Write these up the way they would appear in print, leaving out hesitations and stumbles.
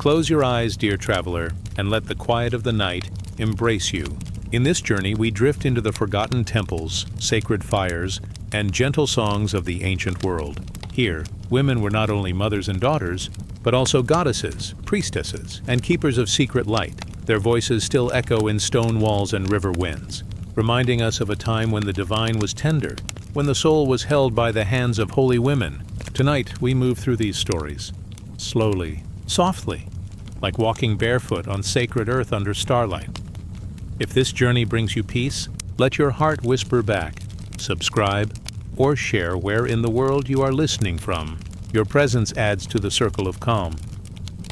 Close your eyes, dear traveler, and let the quiet of the night embrace you. In this journey, we drift into the forgotten temples, sacred fires, and gentle songs of the ancient world. Here, women were not only mothers and daughters, but also goddesses, priestesses, and keepers of secret light. Their voices still echo in stone walls and river winds, reminding us of a time when the divine was tender, when the soul was held by the hands of holy women. Tonight, we move through these stories, slowly, softly, like walking barefoot on sacred earth under starlight. If this journey brings you peace, let your heart whisper back, subscribe, or share where in the world you are listening from. Your presence adds to the circle of calm.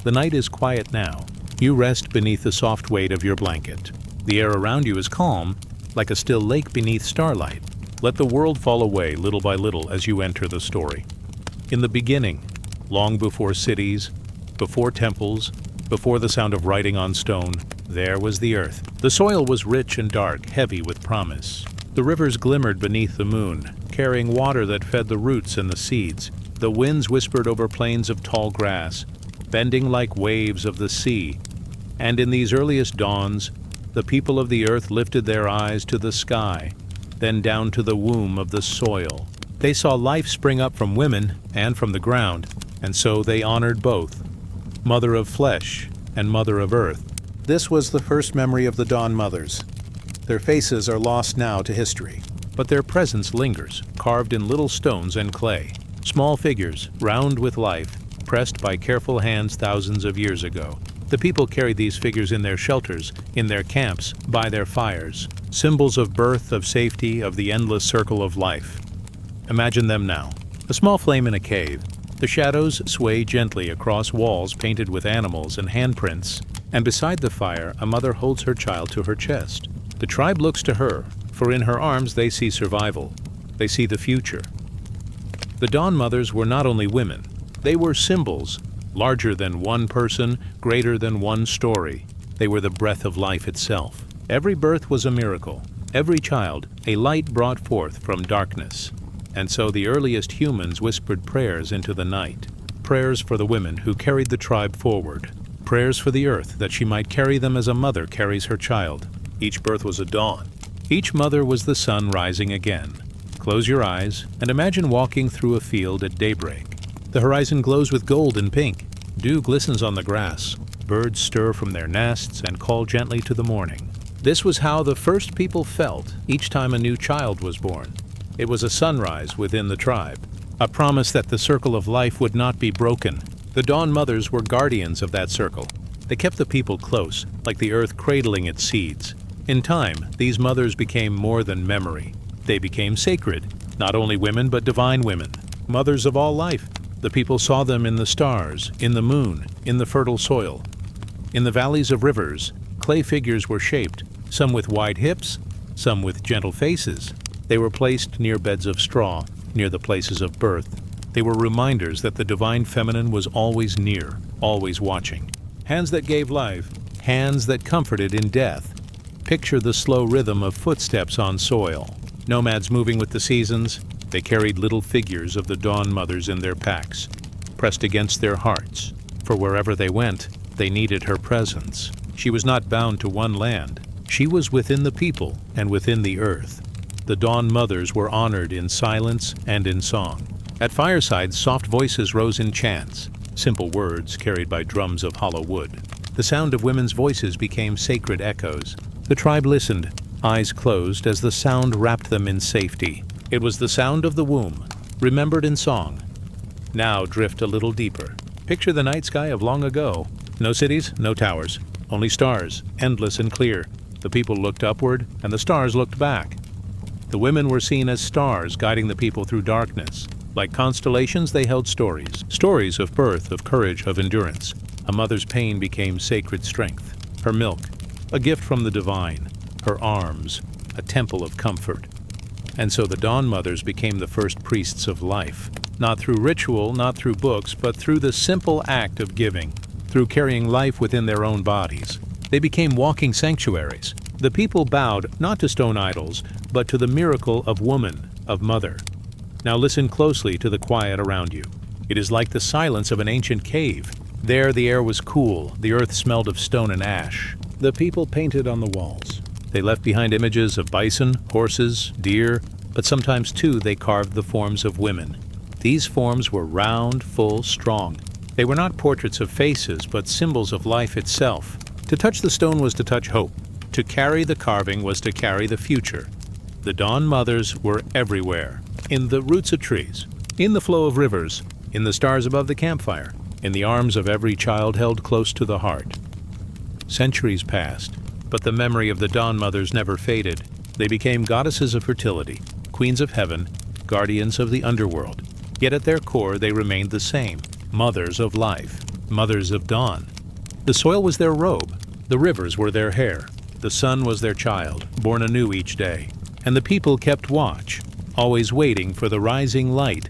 The night is quiet now. You rest beneath the soft weight of your blanket. The air around you is calm, like a still lake beneath starlight. Let the world fall away little by little as you enter the story. In the beginning, long before cities, before temples, before the sound of writing on stone, there was the earth. The soil was rich and dark, heavy with promise. The rivers glimmered beneath the moon, carrying water that fed the roots and the seeds. The winds whispered over plains of tall grass, bending like waves of the sea. And in these earliest dawns, the people of the earth lifted their eyes to the sky, then down to the womb of the soil. They saw life spring up from women and from the ground, and so they honored both, mother of flesh and mother of earth. This was the first memory of the Dawn Mothers. Their faces are lost now to history, but their presence lingers, carved in little stones and clay. Small figures, round with life, pressed by careful hands thousands of years ago. The people carried these figures in their shelters, in their camps, by their fires, symbols of birth, of safety, of the endless circle of life. Imagine them now. A small flame in a cave. The shadows sway gently across walls painted with animals and handprints, and beside the fire, a mother holds her child to her chest. The tribe looks to her, for in her arms they see survival. They see the future. The Dawn Mothers were not only women, they were symbols, larger than one person, greater than one story. They were the breath of life itself. Every birth was a miracle, every child a light brought forth from darkness. And so the earliest humans whispered prayers into the night, prayers for the women who carried the tribe forward, prayers for the earth that she might carry them as a mother carries her child. Each birth was a dawn. Each mother was the sun rising again. Close your eyes and imagine walking through a field at daybreak. The horizon glows with gold and pink. Dew glistens on the grass. Birds stir from their nests and call gently to the morning. This was how the first people felt each time a new child was born. It was a sunrise within the tribe, a promise that the circle of life would not be broken. The Dawn Mothers were guardians of that circle. They kept the people close, like the earth cradling its seeds. In time, these mothers became more than memory. They became sacred, not only women but divine women, mothers of all life. The people saw them in the stars, in the moon, in the fertile soil. In the valleys of rivers, clay figures were shaped, some with wide hips, some with gentle faces. They were placed near beds of straw, near the places of birth. They were reminders that the divine feminine was always near, always watching. Hands that gave life, hands that comforted in death. Picture the slow rhythm of footsteps on soil. Nomads moving with the seasons, they carried little figures of the Dawn Mothers in their packs, pressed against their hearts. For wherever they went, they needed her presence. She was not bound to one land. She was within the people and within the earth. The Dawn Mothers were honored in silence and in song. At firesides, soft voices rose in chants, simple words carried by drums of hollow wood. The sound of women's voices became sacred echoes. The tribe listened, eyes closed as the sound wrapped them in safety. It was the sound of the womb, remembered in song. Now drift a little deeper. Picture the night sky of long ago. No cities, no towers, only stars, endless and clear. The people looked upward, and the stars looked back. The women were seen as stars guiding the people through darkness. Like constellations, they held stories. Stories of birth, of courage, of endurance. A mother's pain became sacred strength. Her milk, a gift from the divine. Her arms, a temple of comfort. And so the Dawn Mothers became the first priests of life. Not through ritual, not through books, but through the simple act of giving. Through carrying life within their own bodies. They became walking sanctuaries. The people bowed not to stone idols, but to the miracle of woman, of mother. Now listen closely to the quiet around you. It is like the silence of an ancient cave. There the air was cool, the earth smelled of stone and ash. The people painted on the walls. They left behind images of bison, horses, deer, but sometimes too they carved the forms of women. These forms were round, full, strong. They were not portraits of faces, but symbols of life itself. To touch the stone was to touch hope. To carry the carving was to carry the future. The Dawn Mothers were everywhere, in the roots of trees, in the flow of rivers, in the stars above the campfire, in the arms of every child held close to the heart. Centuries passed, but the memory of the Dawn Mothers never faded. They became goddesses of fertility, queens of heaven, guardians of the underworld. Yet at their core they remained the same, mothers of life, mothers of dawn. The soil was their robe, the rivers were their hair, the sun was their child, born anew each day. And the people kept watch, always waiting for the rising light.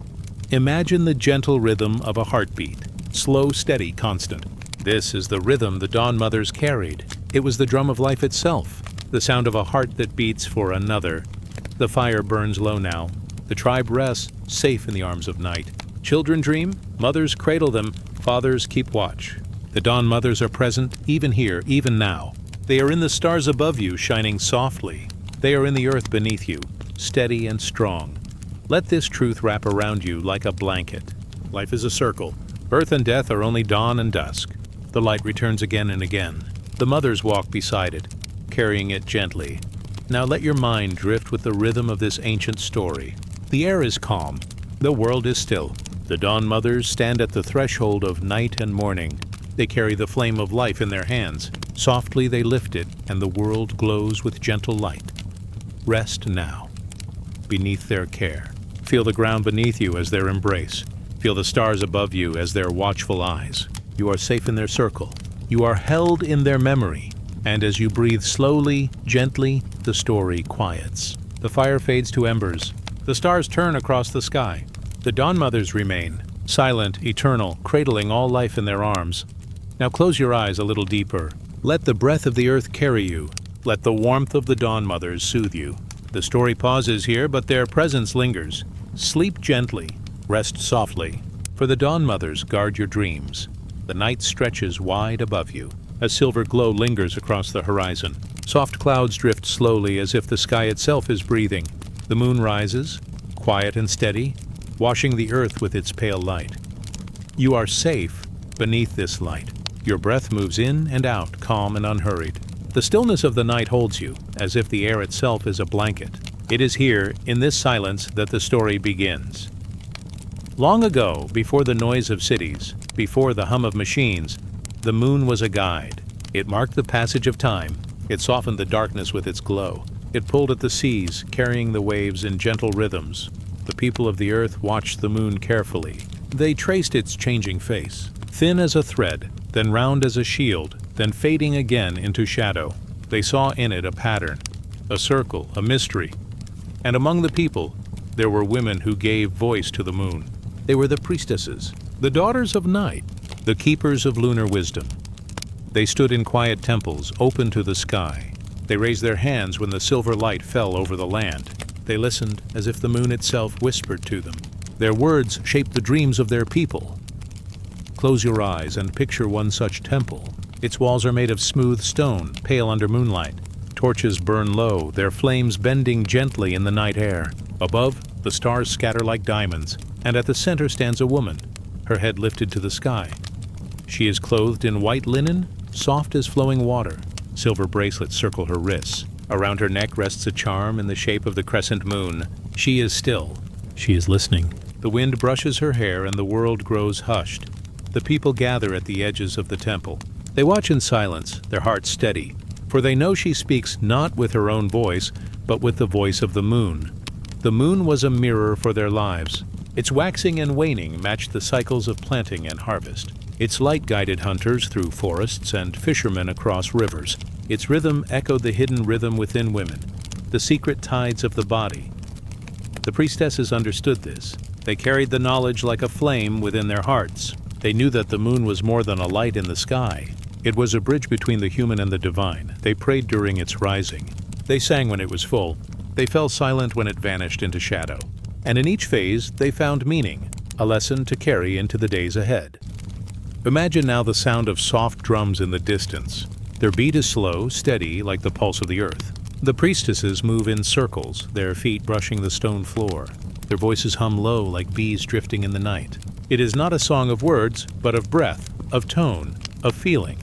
Imagine the gentle rhythm of a heartbeat, slow, steady, constant. This is the rhythm the Dawn Mothers carried. It was the drum of life itself, the sound of a heart that beats for another. The fire burns low now. The tribe rests, safe in the arms of night. Children dream, mothers cradle them, fathers keep watch. The Dawn Mothers are present, even here, even now. They are in the stars above you, shining softly. They are in the earth beneath you, steady and strong. Let this truth wrap around you like a blanket. Life is a circle. Birth and death are only dawn and dusk. The light returns again and again. The mothers walk beside it, carrying it gently. Now let your mind drift with the rhythm of this ancient story. The air is calm. The world is still. The Dawn Mothers stand at the threshold of night and morning. They carry the flame of life in their hands. Softly they lift it, and the world glows with gentle light. Rest now, beneath their care. Feel the ground beneath you as their embrace. Feel the stars above you as their watchful eyes. You are safe in their circle. You are held in their memory. And as you breathe slowly, gently, the story quiets. The fire fades to embers. The stars turn across the sky. The Dawn Mothers remain, silent, eternal, cradling all life in their arms. Now close your eyes a little deeper. Let the breath of the earth carry you. Let the warmth of the Dawn Mothers soothe you. The story pauses here, but their presence lingers. Sleep gently, rest softly. For the Dawn Mothers guard your dreams. The night stretches wide above you. A silver glow lingers across the horizon. Soft clouds drift slowly as if the sky itself is breathing. The moon rises, quiet and steady, washing the earth with its pale light. You are safe beneath this light. Your breath moves in and out, calm and unhurried. The stillness of the night holds you, as if the air itself is a blanket. It is here, in this silence, that the story begins. Long ago, before the noise of cities, before the hum of machines, the moon was a guide. It marked the passage of time. It softened the darkness with its glow. It pulled at the seas, carrying the waves in gentle rhythms. The people of the earth watched the moon carefully. They traced its changing face, thin as a thread, then round as a shield, then fading again into shadow. They saw in it a pattern, a circle, a mystery. And among the people, there were women who gave voice to the moon. They were the priestesses, the daughters of night, the keepers of lunar wisdom. They stood in quiet temples, open to the sky. They raised their hands when the silver light fell over the land. They listened as if the moon itself whispered to them. Their words shaped the dreams of their people. Close your eyes and picture one such temple. Its walls are made of smooth stone, pale under moonlight. Torches burn low, their flames bending gently in the night air. Above, the stars scatter like diamonds, and at the center stands a woman, her head lifted to the sky. She is clothed in white linen, soft as flowing water. Silver bracelets circle her wrists. Around her neck rests a charm in the shape of the crescent moon. She is still. She is listening. The wind brushes her hair and the world grows hushed. The people gather at the edges of the temple. They watch in silence, their hearts steady, for they know she speaks not with her own voice, but with the voice of the moon. The moon was a mirror for their lives. Its waxing and waning matched the cycles of planting and harvest. Its light guided hunters through forests and fishermen across rivers. Its rhythm echoed the hidden rhythm within women, the secret tides of the body. The priestesses understood this. They carried the knowledge like a flame within their hearts. They knew that the moon was more than a light in the sky. It was a bridge between the human and the divine. They prayed during its rising. They sang when it was full. They fell silent when it vanished into shadow. And in each phase, they found meaning, a lesson to carry into the days ahead. Imagine now the sound of soft drums in the distance. Their beat is slow, steady, like the pulse of the earth. The priestesses move in circles, their feet brushing the stone floor. Their voices hum low like bees drifting in the night. It is not a song of words, but of breath, of tone, of feeling.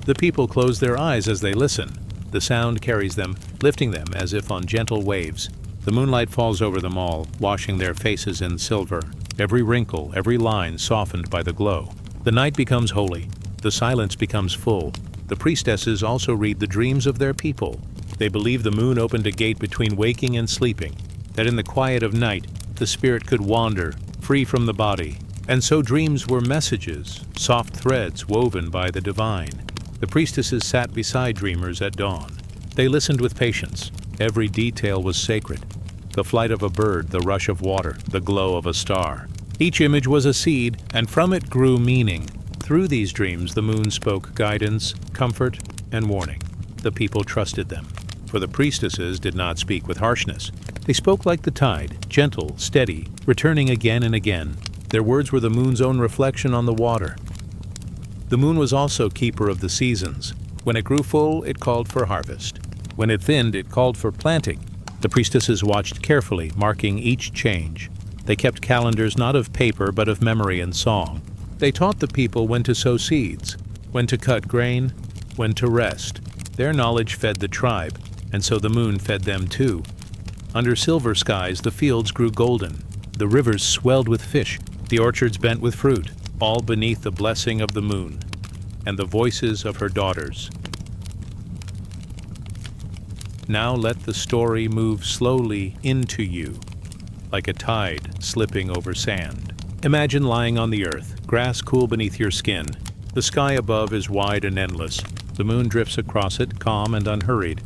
The people close their eyes as they listen. The sound carries them, lifting them as if on gentle waves. The moonlight falls over them all, washing their faces in silver, every wrinkle, every line softened by the glow. The night becomes holy. The silence becomes full. The priestesses also read the dreams of their people. They believe the moon opened a gate between waking and sleeping, that in the quiet of night the spirit could wander, free from the body. And so dreams were messages, soft threads woven by the divine. The priestesses sat beside dreamers at dawn. They listened with patience. Every detail was sacred. The flight of a bird, the rush of water, the glow of a star. Each image was a seed, and from it grew meaning. Through these dreams the moon spoke guidance, comfort, and warning. The people trusted them, for the priestesses did not speak with harshness. They spoke like the tide, gentle, steady, returning again and again. Their words were the moon's own reflection on the water. The moon was also keeper of the seasons. When it grew full, it called for harvest. When it thinned, it called for planting. The priestesses watched carefully, marking each change. They kept calendars not of paper, but of memory and song. They taught the people when to sow seeds, when to cut grain, when to rest. Their knowledge fed the tribe, and so the moon fed them too. Under silver skies, the fields grew golden. The rivers swelled with fish, the orchards bent with fruit, all beneath the blessing of the moon and the voices of her daughters. Now let the story move slowly into you, like a tide slipping over sand. Imagine lying on the earth, grass cool beneath your skin. The sky above is wide and endless. The moon drifts across it, calm and unhurried.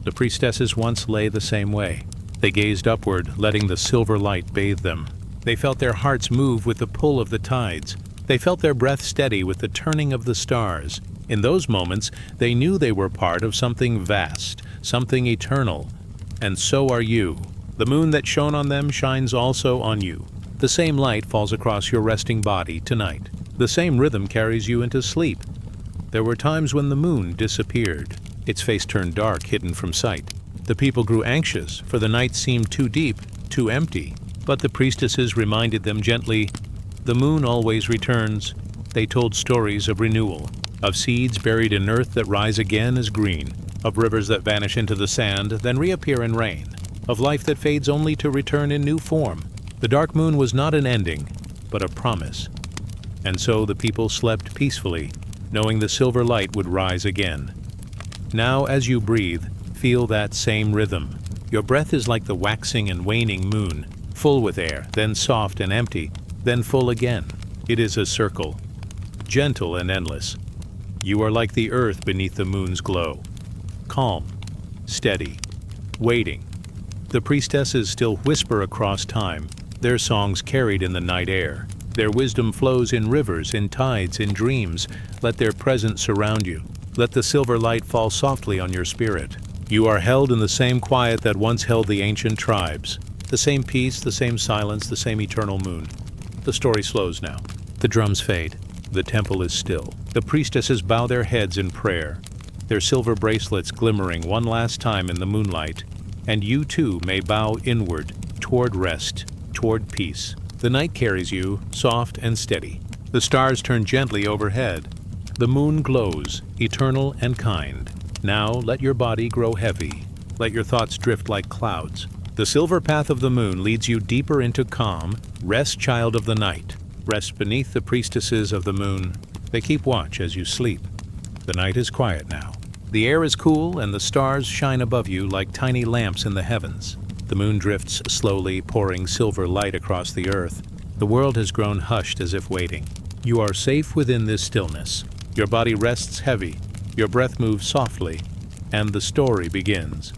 The priestesses once lay the same way. They gazed upward, letting the silver light bathe them. They felt their hearts move with the pull of the tides. They felt their breath steady with the turning of the stars. In those moments, they knew they were part of something vast, something eternal. And so are you. The moon that shone on them shines also on you. The same light falls across your resting body tonight. The same rhythm carries you into sleep. There were times when the moon disappeared. Its face turned dark, hidden from sight. The people grew anxious, for the night seemed too deep, too empty. But the priestesses reminded them gently, "The moon always returns." They told stories of renewal, of seeds buried in earth that rise again as green, of rivers that vanish into the sand, then reappear in rain, of life that fades only to return in new form. The dark moon was not an ending, but a promise. And so the people slept peacefully, knowing the silver light would rise again. Now, as you breathe, feel that same rhythm. Your breath is like the waxing and waning moon, full with air, then soft and empty, then full again. It is a circle, gentle and endless. You are like the earth beneath the moon's glow, calm, steady, waiting. The priestesses still whisper across time, their songs carried in the night air. Their wisdom flows in rivers, in tides, in dreams. Let their presence surround you. Let the silver light fall softly on your spirit. You are held in the same quiet that once held the ancient tribes. The same peace, the same silence, the same eternal moon. The story slows now. The drums fade. The temple is still. The priestesses bow their heads in prayer, their silver bracelets glimmering one last time in the moonlight. And you too may bow inward, toward rest, toward peace. The night carries you, soft and steady. The stars turn gently overhead. The moon glows, eternal and kind. Now let your body grow heavy. Let your thoughts drift like clouds. The silver path of the moon leads you deeper into calm. Rest, child of the night. Rest beneath the priestesses of the moon. They keep watch as you sleep. The night is quiet now. The air is cool and the stars shine above you like tiny lamps in the heavens. The moon drifts slowly, pouring silver light across the earth. The world has grown hushed as if waiting. You are safe within this stillness. Your body rests heavy. Your breath moves softly. And the story begins.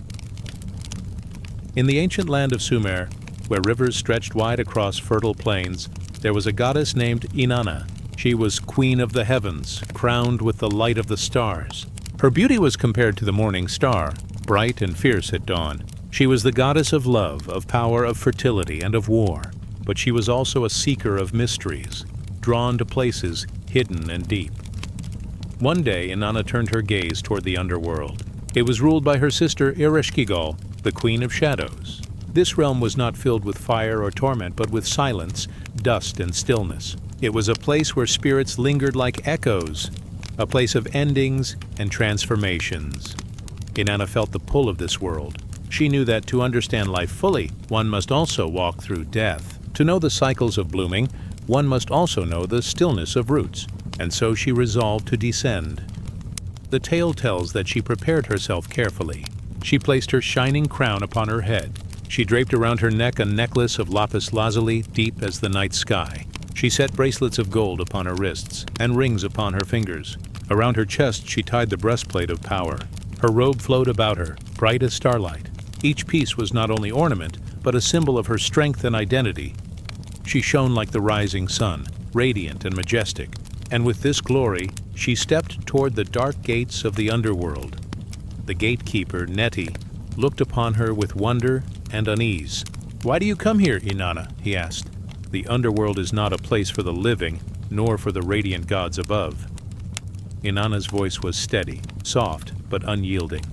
In the ancient land of Sumer, where rivers stretched wide across fertile plains, there was a goddess named Inanna. She was queen of the heavens, crowned with the light of the stars. Her beauty was compared to the morning star, bright and fierce at dawn. She was the goddess of love, of power, of fertility, and of war. But she was also a seeker of mysteries, drawn to places hidden and deep. One day, Inanna turned her gaze toward the underworld. It was ruled by her sister Ereshkigal, the Queen of Shadows. This realm was not filled with fire or torment, but with silence, dust, and stillness. It was a place where spirits lingered like echoes, a place of endings and transformations. Inanna felt the pull of this world. She knew that to understand life fully, one must also walk through death. To know the cycles of blooming, one must also know the stillness of roots, and so she resolved to descend. The tale tells that she prepared herself carefully. She placed her shining crown upon her head. She draped around her neck a necklace of lapis lazuli deep as the night sky. She set bracelets of gold upon her wrists and rings upon her fingers. Around her chest she tied the breastplate of power. Her robe flowed about her, bright as starlight. Each piece was not only ornament, but a symbol of her strength and identity. She shone like the rising sun, radiant and majestic, and with this glory, she stepped toward the dark gates of the underworld. The gatekeeper, Neti, looked upon her with wonder and unease. "Why do you come here, Inanna?" he asked. "The underworld is not a place for the living, nor for the radiant gods above." Inanna's voice was steady, soft, but unyielding.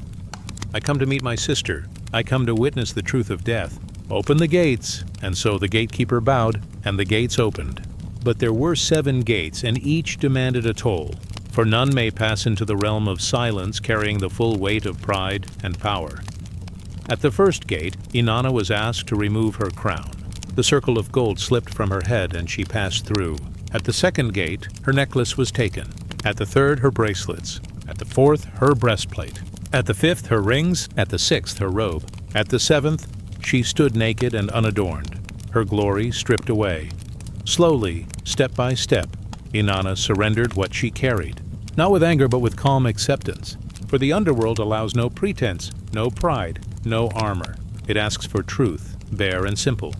"I come to meet my sister. I come to witness the truth of death. Open the gates." And so the gatekeeper bowed, and the gates opened. But there were 7 gates, and each demanded a toll, for none may pass into the realm of silence carrying the full weight of pride and power. At the first gate, Inanna was asked to remove her crown. The circle of gold slipped from her head, and she passed through. At the second gate, her necklace was taken. At the third, her bracelets. At the fourth, her breastplate. At the fifth, her rings. At the sixth, her robe. At the seventh, she stood naked and unadorned, her glory stripped away. Slowly, step by step, Inanna surrendered what she carried, not with anger but with calm acceptance. For the underworld allows no pretense, no pride, no armor. It asks for truth, bare and simple.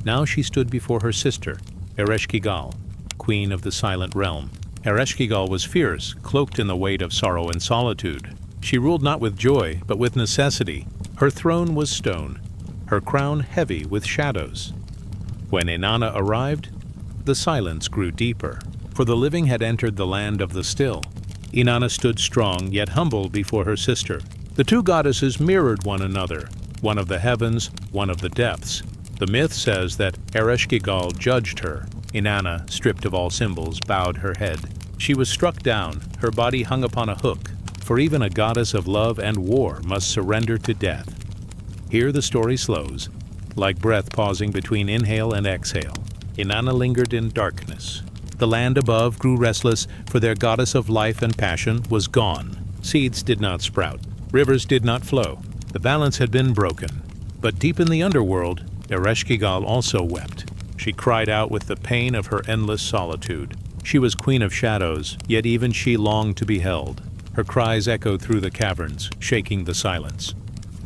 Now she stood before her sister, Ereshkigal, queen of the silent realm. Ereshkigal was fierce, cloaked in the weight of sorrow and solitude. She ruled not with joy, but with necessity. Her throne was stone, her crown heavy with shadows. When Inanna arrived, the silence grew deeper, for the living had entered the land of the still. Inanna stood strong yet humble before her sister. The two goddesses mirrored one another, one of the heavens, one of the depths. The myth says that Ereshkigal judged her. Inanna, stripped of all symbols, bowed her head. She was struck down, her body hung upon a hook, for even a goddess of love and war must surrender to death. Here the story slows, like breath pausing between inhale and exhale. Inanna lingered in darkness. The land above grew restless, for their goddess of life and passion was gone. Seeds did not sprout. Rivers did not flow. The balance had been broken. But deep in the underworld, Ereshkigal also wept. She cried out with the pain of her endless solitude. She was queen of shadows, yet even she longed to be held. Her cries echoed through the caverns, shaking the silence.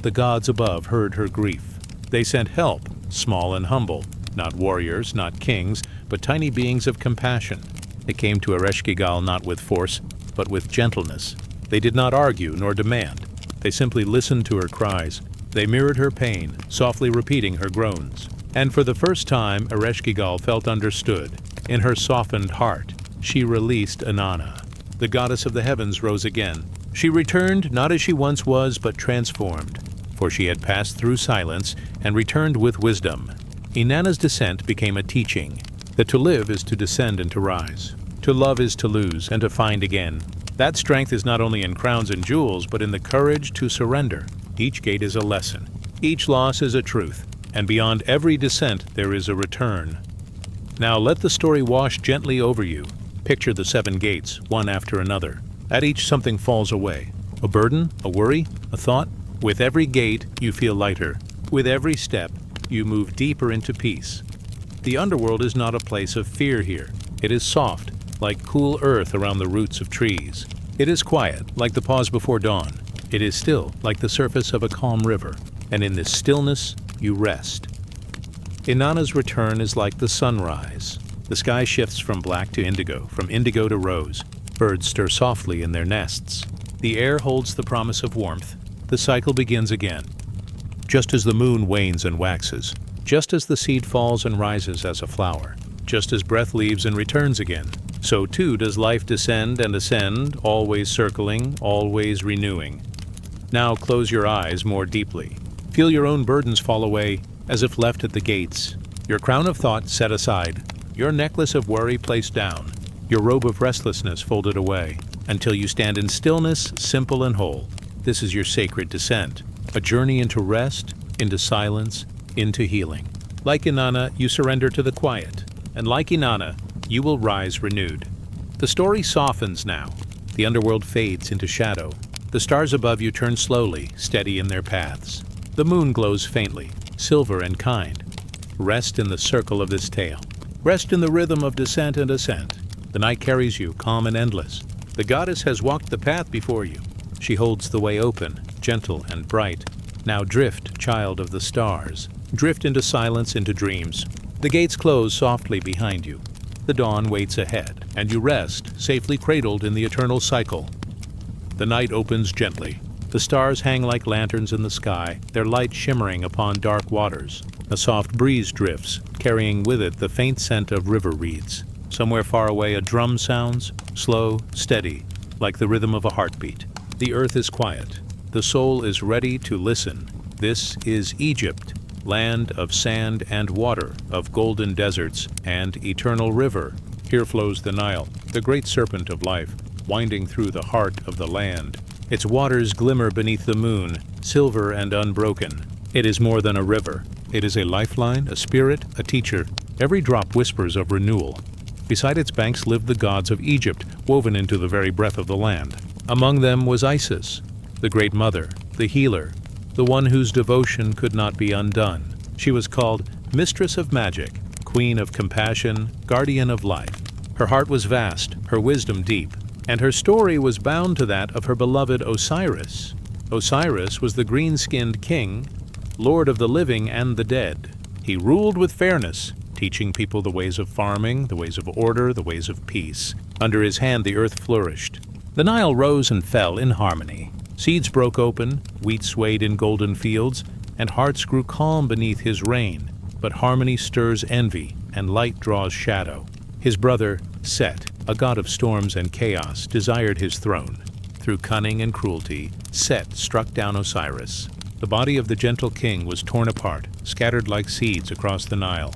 The gods above heard her grief. They sent help, small and humble, not warriors, not kings, but tiny beings of compassion. They came to Ereshkigal not with force, but with gentleness. They did not argue nor demand. They simply listened to her cries. They mirrored her pain, softly repeating her groans. And for the first time, Ereshkigal felt understood. In her softened heart, she released Inanna. The goddess of the heavens rose again. She returned not as she once was, but transformed, for she had passed through silence and returned with wisdom. Inanna's descent became a teaching, that to live is to descend and to rise. To love is to lose and to find again. That strength is not only in crowns and jewels, but in the courage to surrender. Each gate is a lesson. Each loss is a truth. And beyond every descent there is a return. Now let the story wash gently over you. Picture the 7 gates, one after another. At each something falls away. A burden, a worry, a thought. With every gate you feel lighter. With every step you move deeper into peace. The underworld is not a place of fear here. It is soft, like cool earth around the roots of trees. It is quiet, like the pause before dawn. It is still, like the surface of a calm river. And in this stillness, you rest. Inanna's return is like the sunrise. The sky shifts from black to indigo to rose. Birds stir softly in their nests. The air holds the promise of warmth. The cycle begins again. Just as the moon wanes and waxes, just as the seed falls and rises as a flower, just as breath leaves and returns again, So too does life descend and ascend, always circling, always renewing. Now close your eyes more deeply. Feel your own burdens fall away, as if left at the gates. Your crown of thought set aside, your necklace of worry placed down, your robe of restlessness folded away, until you stand in stillness, simple and whole. This is your sacred descent, a journey into rest, into silence, into healing. Like Inanna, you surrender to the quiet, and like Inanna, you will rise renewed. The story softens now. The underworld fades into shadow. The stars above you turn slowly, steady in their paths. The moon glows faintly, silver and kind. Rest in the circle of this tale. Rest in the rhythm of descent and ascent. The night carries you, calm and endless. The goddess has walked the path before you. She holds the way open, gentle and bright. Now drift, child of the stars. Drift into silence, into dreams. The gates close softly behind you. The dawn waits ahead, and you rest, safely cradled in the eternal cycle. The night opens gently. The stars hang like lanterns in the sky, their light shimmering upon dark waters. A soft breeze drifts, carrying with it the faint scent of river reeds. Somewhere far away a drum sounds, slow, steady, like the rhythm of a heartbeat. The earth is quiet. The soul is ready to listen. This is Egypt, land of sand and water, of golden deserts and eternal river. Here flows the Nile, the great serpent of life, winding through the heart of the land. Its waters glimmer beneath the moon, silver and unbroken. It is more than a river. It is a lifeline, a spirit, a teacher. Every drop whispers of renewal. Beside its banks lived the gods of Egypt, woven into the very breath of the land. Among them was Isis, the great mother, the healer, the one whose devotion could not be undone. She was called Mistress of Magic, Queen of Compassion, Guardian of Life. Her heart was vast, her wisdom deep, and her story was bound to that of her beloved Osiris. Osiris was the green-skinned king, lord of the living and the dead. He ruled with fairness, teaching people the ways of farming, the ways of order, the ways of peace. Under his hand the earth flourished. The Nile rose and fell in harmony. Seeds broke open, wheat swayed in golden fields, and hearts grew calm beneath his reign. But harmony stirs envy, and light draws shadow. His brother, Set, a god of storms and chaos, desired his throne. Through cunning and cruelty, Set struck down Osiris. The body of the gentle king was torn apart, scattered like seeds across the Nile.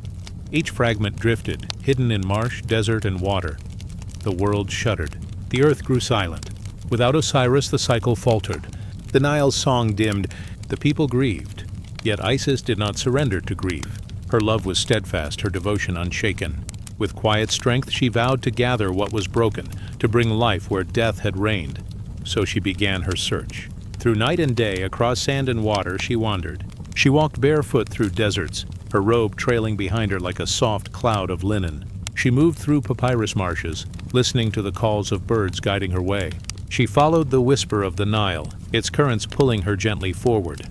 Each fragment drifted, hidden in marsh, desert, and water. The world shuddered. The earth grew silent. Without Osiris, the cycle faltered. The Nile's song dimmed. The people grieved. Yet Isis did not surrender to grief. Her love was steadfast, her devotion unshaken. With quiet strength, she vowed to gather what was broken, to bring life where death had reigned. So she began her search. Through night and day, across sand and water, she wandered. She walked barefoot through deserts, her robe trailing behind her like a soft cloud of linen. She moved through papyrus marshes, listening to the calls of birds guiding her way. She followed the whisper of the Nile, its currents pulling her gently forward.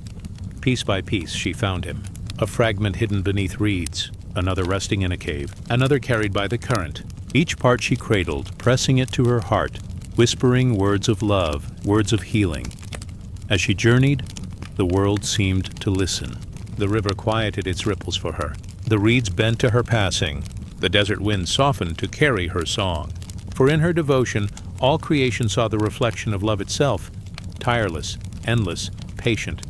Piece by piece, she found him. A fragment hidden beneath reeds, another resting in a cave, another carried by the current. Each part she cradled, pressing it to her heart, whispering words of love, words of healing. As she journeyed, the world seemed to listen. The river quieted its ripples for her. The reeds bent to her passing. The desert wind softened to carry her song. For in her devotion, all creation saw the reflection of love itself, tireless, endless, patient.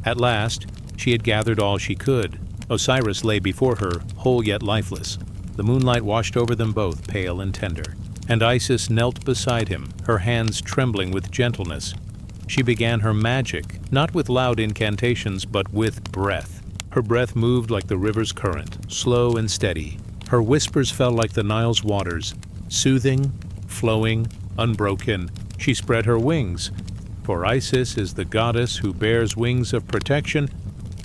At last, she had gathered all she could. Osiris lay before her, whole yet lifeless. The moonlight washed over them both, pale and tender. And Isis knelt beside him, her hands trembling with gentleness. She began her magic, not with loud incantations, but with breath. Her breath moved like the river's current, slow and steady. Her whispers fell like the Nile's waters, soothing, flowing, unbroken. She spread her wings, for Isis is the goddess who bears wings of protection,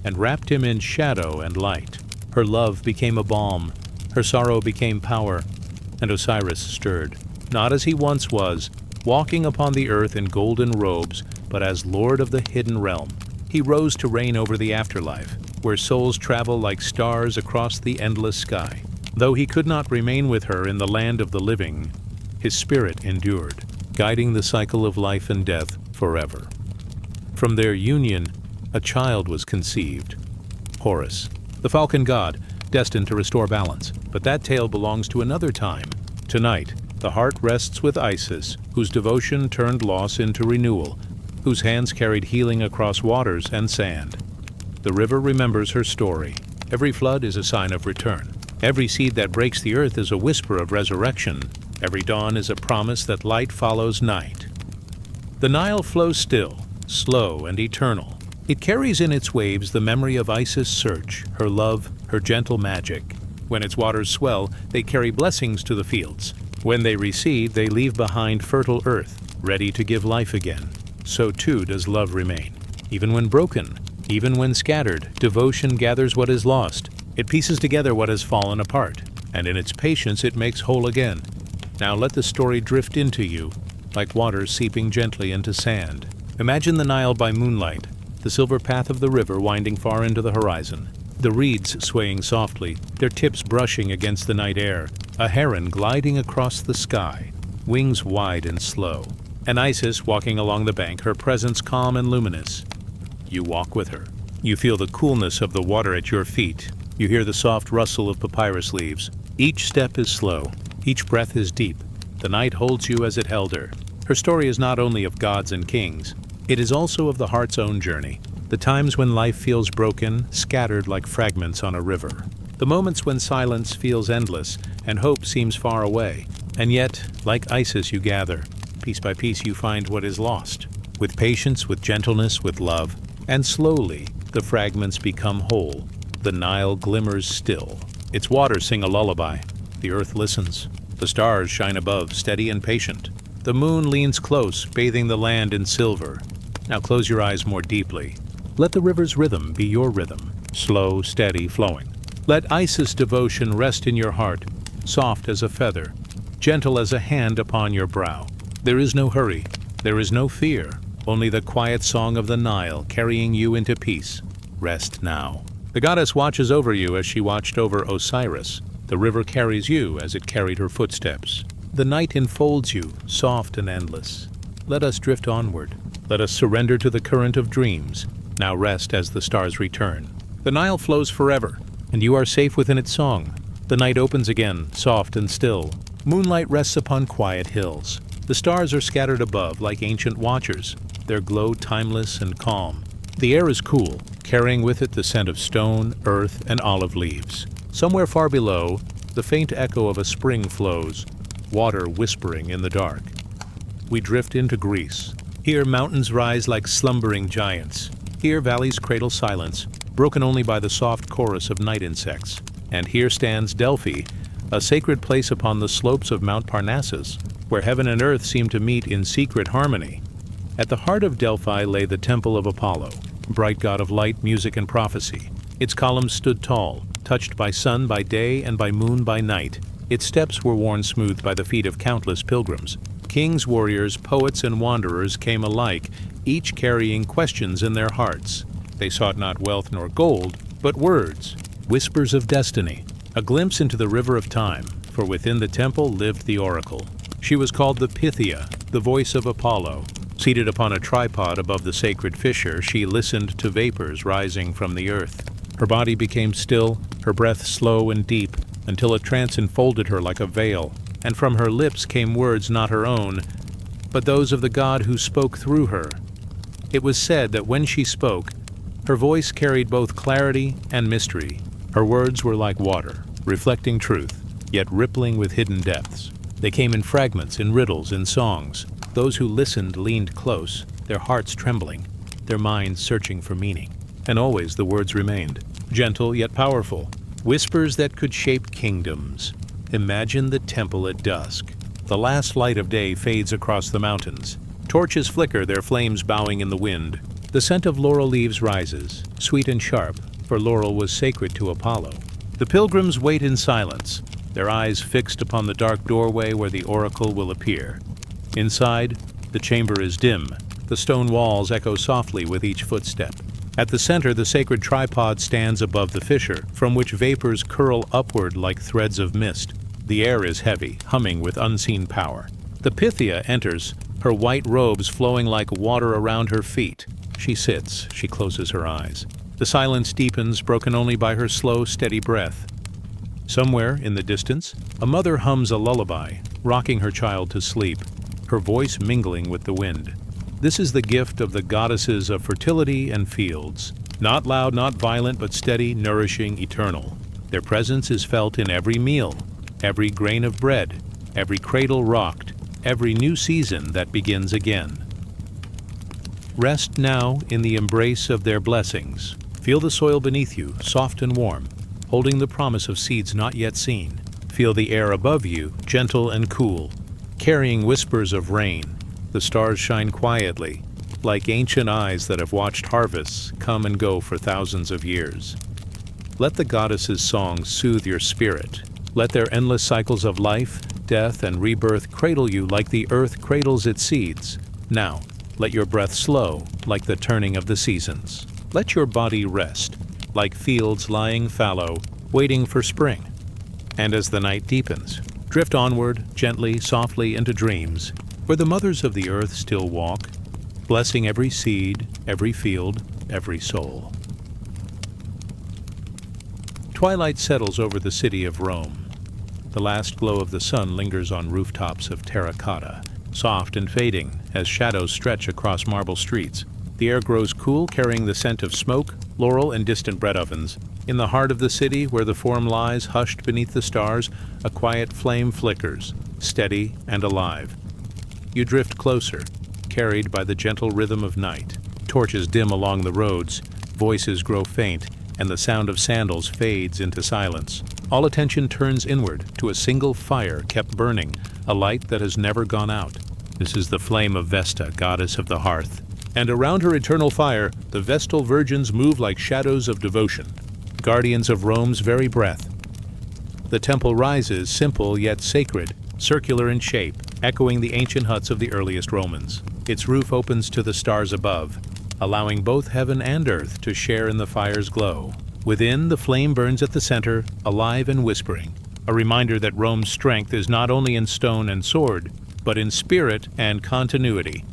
and wrapped him in shadow and light. Her love became a balm, her sorrow became power, and Osiris stirred, not as he once was, walking upon the earth in golden robes, but as lord of the hidden realm. He rose to reign over the afterlife, where souls travel like stars across the endless sky. Though he could not remain with her in the land of the living, his spirit endured, guiding the cycle of life and death forever. From their union, a child was conceived, Horus, the falcon god, destined to restore balance. But that tale belongs to another time, Tonight, the heart rests with Isis, whose devotion turned loss into renewal, whose hands carried healing across waters and sand. The river remembers her story. Every flood is a sign of return. Every seed that breaks the earth is a whisper of resurrection. Every dawn is a promise that light follows night. The Nile flows still, slow and eternal. It carries in its waves the memory of Isis' search, her love, her gentle magic. When its waters swell, they carry blessings to the fields. When they recede, they leave behind fertile earth, ready to give life again. So too does love remain. Even when broken, even when scattered, devotion gathers what is lost. It pieces together what has fallen apart, and in its patience it makes whole again. Now let the story drift into you, like water seeping gently into sand. Imagine the Nile by moonlight, the silver path of the river winding far into the horizon. The reeds swaying softly, their tips brushing against the night air. A heron gliding across the sky, wings wide and slow. And Isis walking along the bank, her presence calm and luminous. You walk with her. You feel the coolness of the water at your feet. You hear the soft rustle of papyrus leaves. Each step is slow. Each breath is deep. The night holds you as it held her. Her story is not only of gods and kings. It is also of the heart's own journey. The times when life feels broken, scattered like fragments on a river. The moments when silence feels endless and hope seems far away. And yet, like Isis, you gather. Piece by piece you find what is lost. With patience, with gentleness, with love. And slowly, the fragments become whole. The Nile glimmers still. Its waters sing a lullaby. The earth listens. The stars shine above, steady and patient. The moon leans close, bathing the land in silver. Now close your eyes more deeply. Let the river's rhythm be your rhythm, slow, steady, flowing. Let Isis' devotion rest in your heart, soft as a feather, gentle as a hand upon your brow. There is no hurry, there is no fear, only the quiet song of the Nile carrying you into peace. Rest now. The goddess watches over you as she watched over Osiris. The river carries you as it carried her footsteps. The night enfolds you, soft and endless. Let us drift onward. Let us surrender to the current of dreams. Now rest as the stars return. The Nile flows forever, and you are safe within its song. The night opens again, soft and still. Moonlight rests upon quiet hills. The stars are scattered above like ancient watchers, their glow timeless and calm. The air is cool, carrying with it the scent of stone, earth, and olive leaves. Somewhere far below, the faint echo of a spring flows, water whispering in the dark. We drift into Greece. Here mountains rise like slumbering giants. Here valleys cradle silence, broken only by the soft chorus of night insects. And here stands Delphi, a sacred place upon the slopes of Mount Parnassus, where heaven and earth seem to meet in secret harmony. At the heart of Delphi lay the temple of Apollo, bright god of light, music, and prophecy. Its columns stood tall, touched by sun by day and by moon by night. Its steps were worn smooth by the feet of countless pilgrims. Kings, warriors, poets, and wanderers came alike, each carrying questions in their hearts. They sought not wealth nor gold, but words, whispers of destiny, a glimpse into the river of time, for within the temple lived the oracle. She was called the Pythia, the voice of Apollo. Seated upon a tripod above the sacred fissure, she listened to vapors rising from the earth. Her body became still, her breath slow and deep, until a trance enfolded her like a veil, and from her lips came words not her own, but those of the God who spoke through her. It was said that when she spoke, her voice carried both clarity and mystery. Her words were like water, reflecting truth, yet rippling with hidden depths. They came in fragments, in riddles, in songs. Those who listened leaned close, their hearts trembling, their minds searching for meaning. And always the words remained, gentle yet powerful, whispers that could shape kingdoms. Imagine the temple at dusk. The last light of day fades across the mountains. Torches flicker, their flames bowing in the wind. The scent of laurel leaves rises, sweet and sharp, for laurel was sacred to Apollo. The pilgrims wait in silence, their eyes fixed upon the dark doorway where the oracle will appear. Inside, the chamber is dim. The stone walls echo softly with each footstep. At the center, the sacred tripod stands above the fissure, from which vapors curl upward like threads of mist. The air is heavy, humming with unseen power. The Pythia enters, her white robes flowing like water around her feet. She sits, she closes her eyes. The silence deepens, broken only by her slow, steady breath. Somewhere in the distance, a mother hums a lullaby, rocking her child to sleep, her voice mingling with the wind. This is the gift of the goddesses of fertility and fields. Not loud, not violent, but steady, nourishing, eternal. Their presence is felt in every meal, every grain of bread, every cradle rocked, every new season that begins again. Rest now in the embrace of their blessings. Feel the soil beneath you, soft and warm, holding the promise of seeds not yet seen. Feel the air above you, gentle and cool, carrying whispers of rain. The stars shine quietly, like ancient eyes that have watched harvests come and go for thousands of years. Let the goddesses' songs soothe your spirit. Let their endless cycles of life, death, and rebirth cradle you like the earth cradles its seeds. Now, let your breath slow, like the turning of the seasons. Let your body rest, like fields lying fallow, waiting for spring. And as the night deepens, drift onward, gently, softly into dreams, where the mothers of the earth still walk, blessing every seed, every field, every soul. Twilight settles over the city of Rome. The last glow of the sun lingers on rooftops of terracotta, soft and fading as shadows stretch across marble streets. The air grows cool, carrying the scent of smoke, laurel, and distant bread ovens. In the heart of the city, where the Forum lies hushed beneath the stars, a quiet flame flickers, steady and alive. You drift closer, carried by the gentle rhythm of night. Torches dim along the roads, voices grow faint, and the sound of sandals fades into silence. All attention turns inward to a single fire kept burning, a light that has never gone out. This is the flame of Vesta, goddess of the hearth. And around her eternal fire, the Vestal virgins move like shadows of devotion, guardians of Rome's very breath. The temple rises, simple yet sacred, circular in shape, echoing the ancient huts of the earliest Romans. Its roof opens to the stars above, allowing both heaven and earth to share in the fire's glow. Within, the flame burns at the center, alive and whispering, a reminder that Rome's strength is not only in stone and sword, but in spirit and continuity.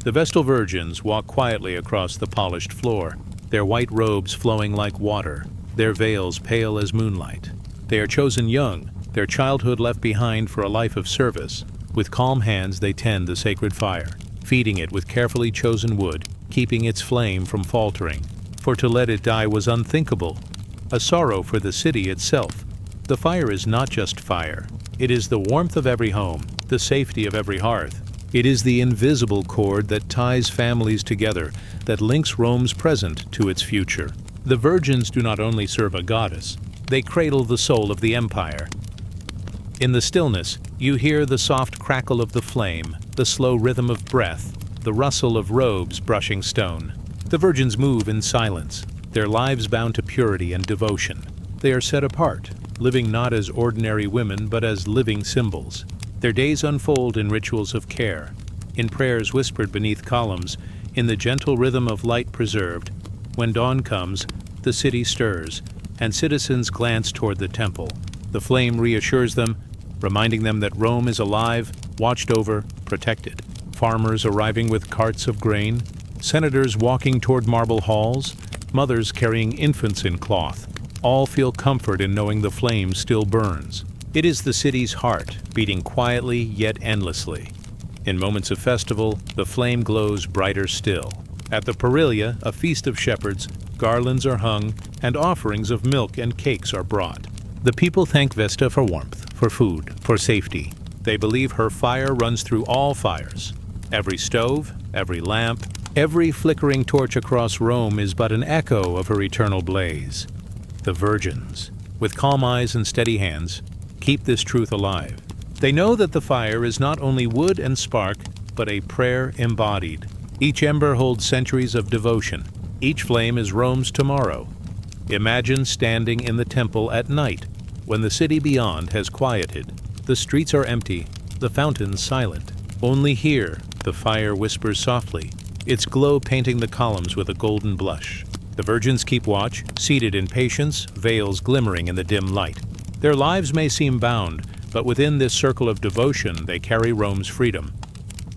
The Vestal virgins walk quietly across the polished floor, their white robes flowing like water, their veils pale as moonlight. They are chosen young, their childhood left behind for a life of service. With calm hands they tend the sacred fire, feeding it with carefully chosen wood, keeping its flame from faltering. For to let it die was unthinkable, a sorrow for the city itself. The fire is not just fire. It is the warmth of every home, the safety of every hearth. It is the invisible cord that ties families together, that links Rome's present to its future. The virgins do not only serve a goddess, they cradle the soul of the empire. In the stillness, you hear the soft crackle of the flame, the slow rhythm of breath, the rustle of robes brushing stone. The virgins move in silence, their lives bound to purity and devotion. They are set apart, living not as ordinary women but as living symbols. Their days unfold in rituals of care, in prayers whispered beneath columns, in the gentle rhythm of light preserved. When dawn comes, the city stirs, and citizens glance toward the temple. The flame reassures them, reminding them that Rome is alive, watched over, protected. Farmers arriving with carts of grain, senators walking toward marble halls, mothers carrying infants in cloth. All feel comfort in knowing the flame still burns. It is the city's heart, beating quietly yet endlessly. In moments of festival, the flame glows brighter still. At the Perilia, a feast of shepherds, garlands are hung, and offerings of milk and cakes are brought. The people thank Vesta for warmth, for food, for safety. They believe her fire runs through all fires. Every stove, every lamp, every flickering torch across Rome is but an echo of her eternal blaze. The virgins, with calm eyes and steady hands, keep this truth alive. They know that the fire is not only wood and spark, but a prayer embodied. Each ember holds centuries of devotion. Each flame is Rome's tomorrow. Imagine standing in the temple at night, when the city beyond has quieted. The streets are empty, the fountains silent. Only here, the fire whispers softly, its glow painting the columns with a golden blush. The virgins keep watch, seated in patience, veils glimmering in the dim light. Their lives may seem bound, but within this circle of devotion they carry Rome's freedom.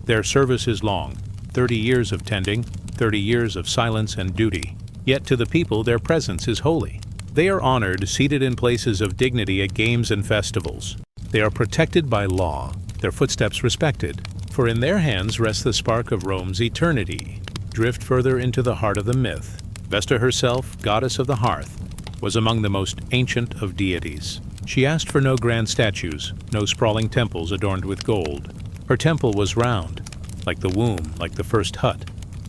Their service is long, 30 years of tending, 30 years of silence and duty. Yet to the people their presence is holy. They are honored, seated in places of dignity at games and festivals. They are protected by law, their footsteps respected, for in their hands rests the spark of Rome's eternity. Drift further into the heart of the myth. Vesta herself, goddess of the hearth, was among the most ancient of deities. She asked for no grand statues, no sprawling temples adorned with gold. Her temple was round, like the womb, like the first hut,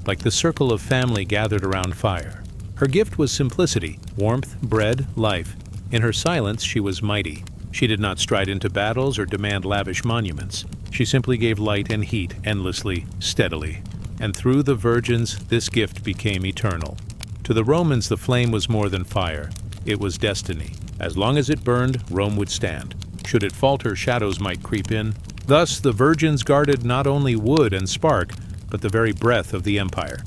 like the circle of family gathered around fire. Her gift was simplicity, warmth, bread, life. In her silence she was mighty. She did not stride into battles or demand lavish monuments. She simply gave light and heat endlessly, steadily. And through the virgins this gift became eternal. To the Romans the flame was more than fire. It was destiny. As long as it burned, Rome would stand. Should it falter, shadows might creep in. Thus the virgins guarded not only wood and spark, but the very breath of the empire.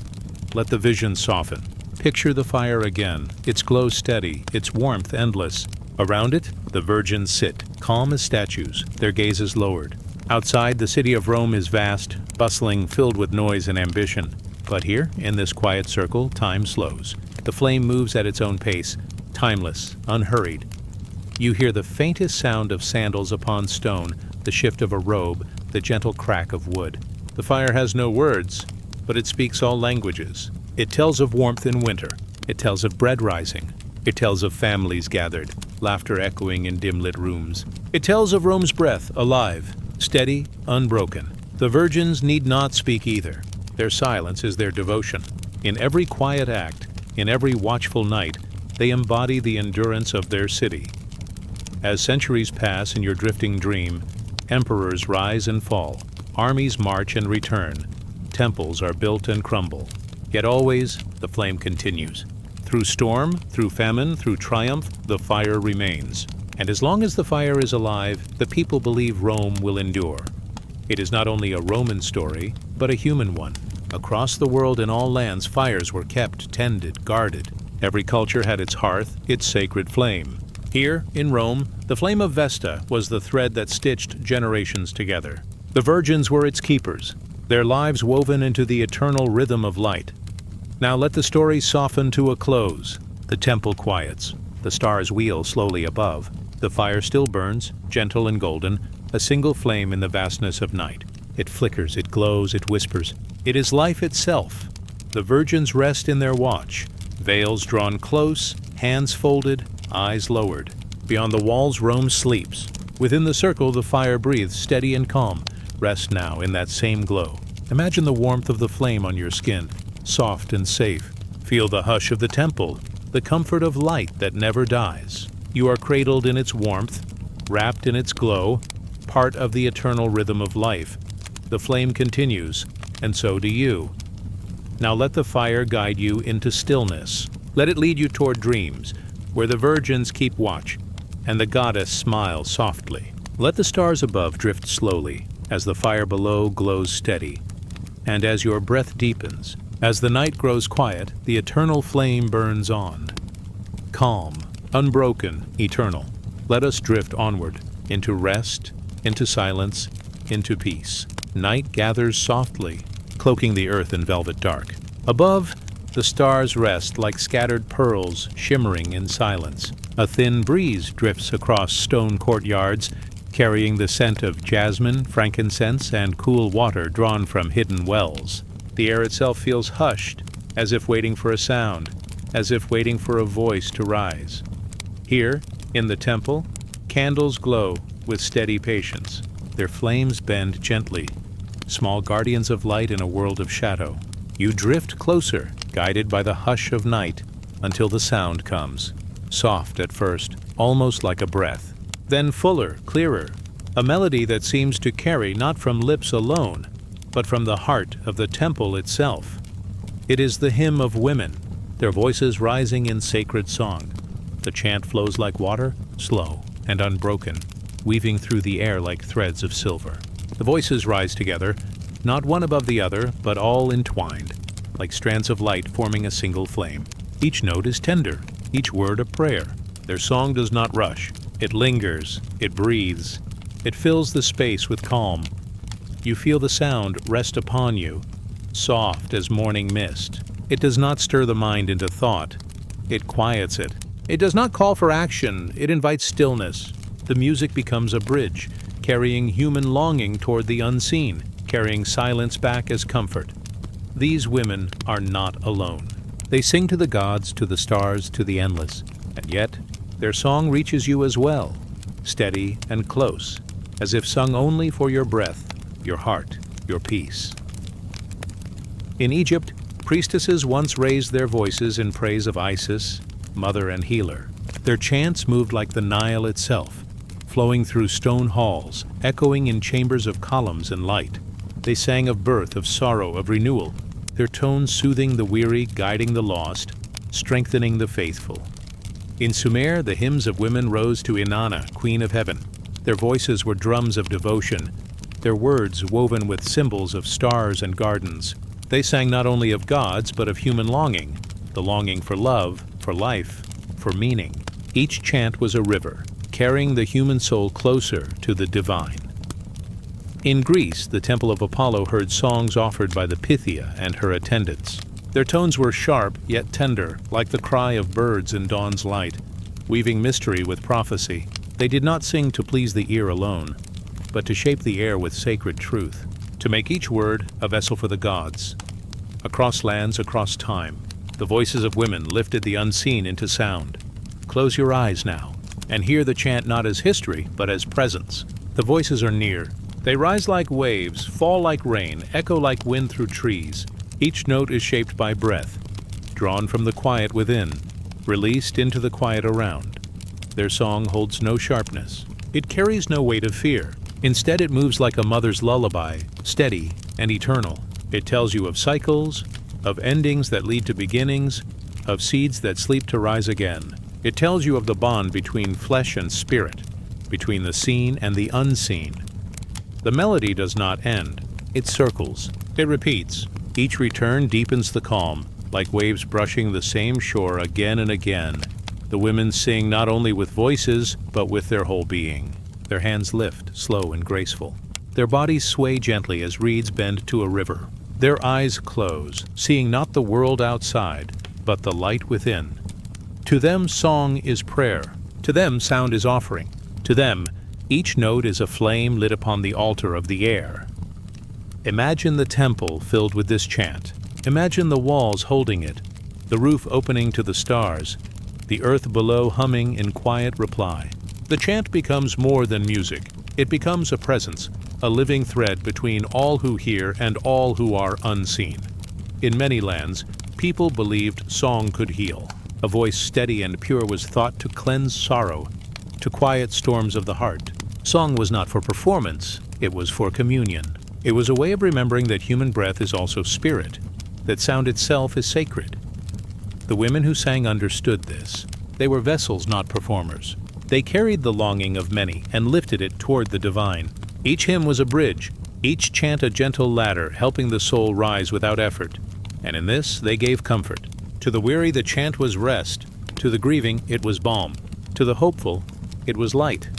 Let the vision soften. Picture the fire again, its glow steady, its warmth endless. Around it, the virgins sit, calm as statues, their gazes lowered. Outside, the city of Rome is vast, bustling, filled with noise and ambition. But here, in this quiet circle, time slows. The flame moves at its own pace, timeless, unhurried. You hear the faintest sound of sandals upon stone, the shift of a robe, the gentle crack of wood. The fire has no words, but it speaks all languages. It tells of warmth in winter. It tells of bread rising. It tells of families gathered, laughter echoing in dim-lit rooms. It tells of Rome's breath, alive, steady, unbroken. The virgins need not speak either. Their silence is their devotion. In every quiet act, in every watchful night, they embody the endurance of their city. As centuries pass in your drifting dream, emperors rise and fall, armies march and return, temples are built and crumble. Yet always, the flame continues. Through storm, through famine, through triumph, the fire remains. And as long as the fire is alive, the people believe Rome will endure. It is not only a Roman story, but a human one. Across the world in all lands, fires were kept, tended, guarded. Every culture had its hearth, its sacred flame. Here, in Rome, the flame of Vesta was the thread that stitched generations together. The virgins were its keepers, their lives woven into the eternal rhythm of light. Now let the story soften to a close. The temple quiets. The stars wheel slowly above. The fire still burns, gentle and golden, a single flame in the vastness of night. It flickers, it glows, it whispers. It is life itself. The virgins rest in their watch, veils drawn close, hands folded, eyes lowered. Beyond the walls, Rome sleeps. Within the circle, the fire breathes, steady and calm. Rest now in that same glow. Imagine the warmth of the flame on your skin, soft and safe. Feel the hush of the temple, the comfort of light that never dies. You are cradled in its warmth, wrapped in its glow, part of the eternal rhythm of life. The flame continues, and so do you. Now let the fire guide you into stillness. Let it lead you toward dreams, where the virgins keep watch, and the goddess smiles softly. Let the stars above drift slowly, as the fire below glows steady. And as your breath deepens, as the night grows quiet, the eternal flame burns on. Calm, unbroken, eternal. Let us drift onward, into rest, into silence, into peace. Night gathers softly, cloaking the earth in velvet dark. Above, the stars rest like scattered pearls shimmering in silence. A thin breeze drifts across stone courtyards, carrying the scent of jasmine, frankincense, and cool water drawn from hidden wells. The air itself feels hushed, as if waiting for a sound, as if waiting for a voice to rise. Here, in the temple, candles glow with steady patience. Their flames bend gently, small guardians of light in a world of shadow. You drift closer, guided by the hush of night, until the sound comes. Soft at first, almost like a breath. Then fuller, clearer, a melody that seems to carry not from lips alone, but from the heart of the temple itself. It is the hymn of women, their voices rising in sacred song. The chant flows like water, slow and unbroken, weaving through the air like threads of silver. The voices rise together, not one above the other, but all entwined, like strands of light forming a single flame. Each note is tender, each word a prayer. Their song does not rush. It lingers, it breathes, it fills the space with calm. You feel the sound rest upon you, soft as morning mist. It does not stir the mind into thought. It quiets it, It does not call for action, it invites stillness. The music becomes a bridge, carrying human longing toward the unseen, carrying silence back as comfort. These women are not alone. They sing to the gods, to the stars, to the endless, and yet their song reaches you as well, steady and close, as if sung only for your breath, your heart, your peace. In Egypt, priestesses once raised their voices in praise of Isis, mother and healer. Their chants moved like the Nile itself, flowing through stone halls, echoing in chambers of columns and light. They sang of birth, of sorrow, of renewal, their tones soothing the weary, guiding the lost, strengthening the faithful. In Sumer, the hymns of women rose to Inanna, Queen of Heaven. Their voices were drums of devotion, their words woven with symbols of stars and gardens. They sang not only of gods, but of human longing, the longing for love, for life, for meaning. Each chant was a river, carrying the human soul closer to the divine. In Greece, the Temple of Apollo heard songs offered by the Pythia and her attendants. Their tones were sharp, yet tender, like the cry of birds in dawn's light, weaving mystery with prophecy. They did not sing to please the ear alone, but to shape the air with sacred truth, to make each word a vessel for the gods. Across lands, across time, the voices of women lifted the unseen into sound. Close your eyes now, and hear the chant not as history, but as presence. The voices are near. They rise like waves, fall like rain, echo like wind through trees. Each note is shaped by breath, drawn from the quiet within, released into the quiet around. Their song holds no sharpness. It carries no weight of fear. Instead, it moves like a mother's lullaby, steady and eternal. It tells you of cycles, of endings that lead to beginnings, of seeds that sleep to rise again. It tells you of the bond between flesh and spirit, between the seen and the unseen. The melody does not end. It circles. It repeats. Each return deepens the calm, like waves brushing the same shore again and again. The women sing not only with voices, but with their whole being. Their hands lift, slow and graceful. Their bodies sway gently as reeds bend to a river. Their eyes close, seeing not the world outside, but the light within. To them, song is prayer. To them, sound is offering. To them, each note is a flame lit upon the altar of the air. Imagine the temple filled with this chant. Imagine the walls holding it, the roof opening to the stars, the earth below humming in quiet reply. The chant becomes more than music. It becomes a presence, a living thread between all who hear and all who are unseen. In many lands, people believed song could heal. A voice steady and pure was thought to cleanse sorrow, to quiet storms of the heart. Song was not for performance, it was for communion. It was a way of remembering that human breath is also spirit, that sound itself is sacred. The women who sang understood this. They were vessels, not performers. They carried the longing of many and lifted it toward the divine. Each hymn was a bridge, each chant a gentle ladder, helping the soul rise without effort. And in this they gave comfort. To the weary the chant was rest, to the grieving it was balm, to the hopeful it was light.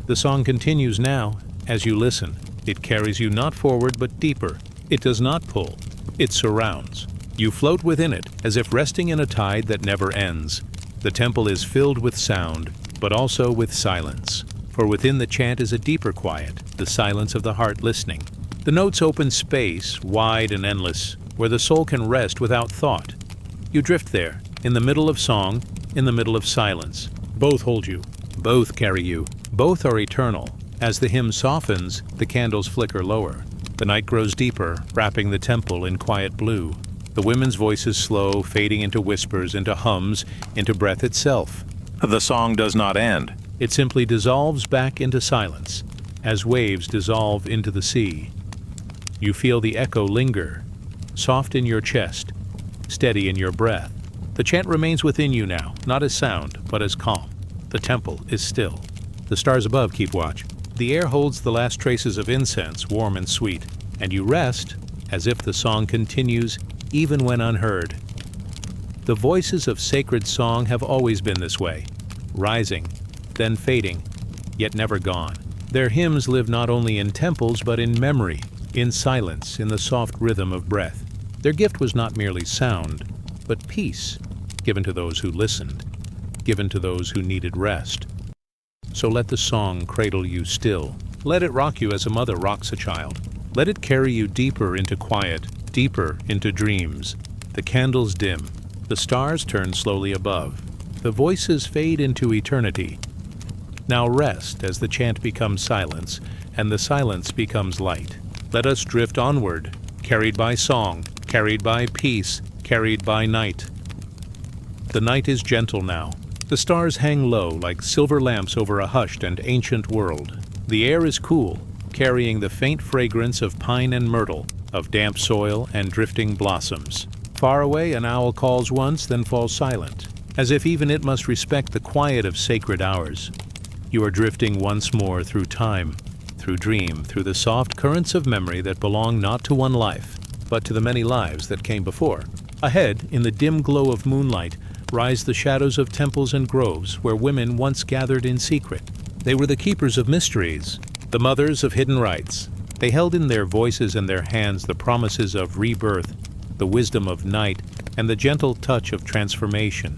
The song continues now as you listen. It carries you not forward but deeper. It does not pull, it surrounds. You float within it as if resting in a tide that never ends. The temple is filled with sound, but also with silence. For within the chant is a deeper quiet, the silence of the heart listening. The notes open space, wide and endless, where the soul can rest without thought. You drift there, in the middle of song, in the middle of silence. Both hold you, both carry you, both are eternal. As the hymn softens, the candles flicker lower. The night grows deeper, wrapping the temple in quiet blue. The women's voices slow, fading into whispers, into hums, into breath itself. The song does not end. It simply dissolves back into silence, as waves dissolve into the sea. You feel the echo linger, soft in your chest, steady in your breath. The chant remains within you now, not as sound, but as calm. The temple is still. The stars above keep watch. The air holds the last traces of incense, warm and sweet, and you rest as if the song continues even when unheard. The voices of sacred song have always been this way, rising, then fading, yet never gone. Their hymns live not only in temples but in memory, in silence, in the soft rhythm of breath. Their gift was not merely sound, but peace, given to those who listened. given to those who needed rest. So let the song cradle you still. Let it rock you as a mother rocks a child. Let it carry you deeper into quiet, deeper into dreams. The candles dim. The stars turn slowly above. The voices fade into eternity. Now rest as the chant becomes silence, and the silence becomes light. Let us drift onward, carried by song, carried by peace, carried by night. The night is gentle now. The stars hang low like silver lamps over a hushed and ancient world. The air is cool, carrying the faint fragrance of pine and myrtle, of damp soil and drifting blossoms. Far away an owl calls once, then falls silent, as if even it must respect the quiet of sacred hours. You are drifting once more through time, through dream, through the soft currents of memory that belong not to one life, but to the many lives that came before. Ahead, in the dim glow of moonlight, rise the shadows of temples and groves where women once gathered in secret. They were the keepers of mysteries, the mothers of hidden rites. They held in their voices and their hands the promises of rebirth, the wisdom of night, and the gentle touch of transformation.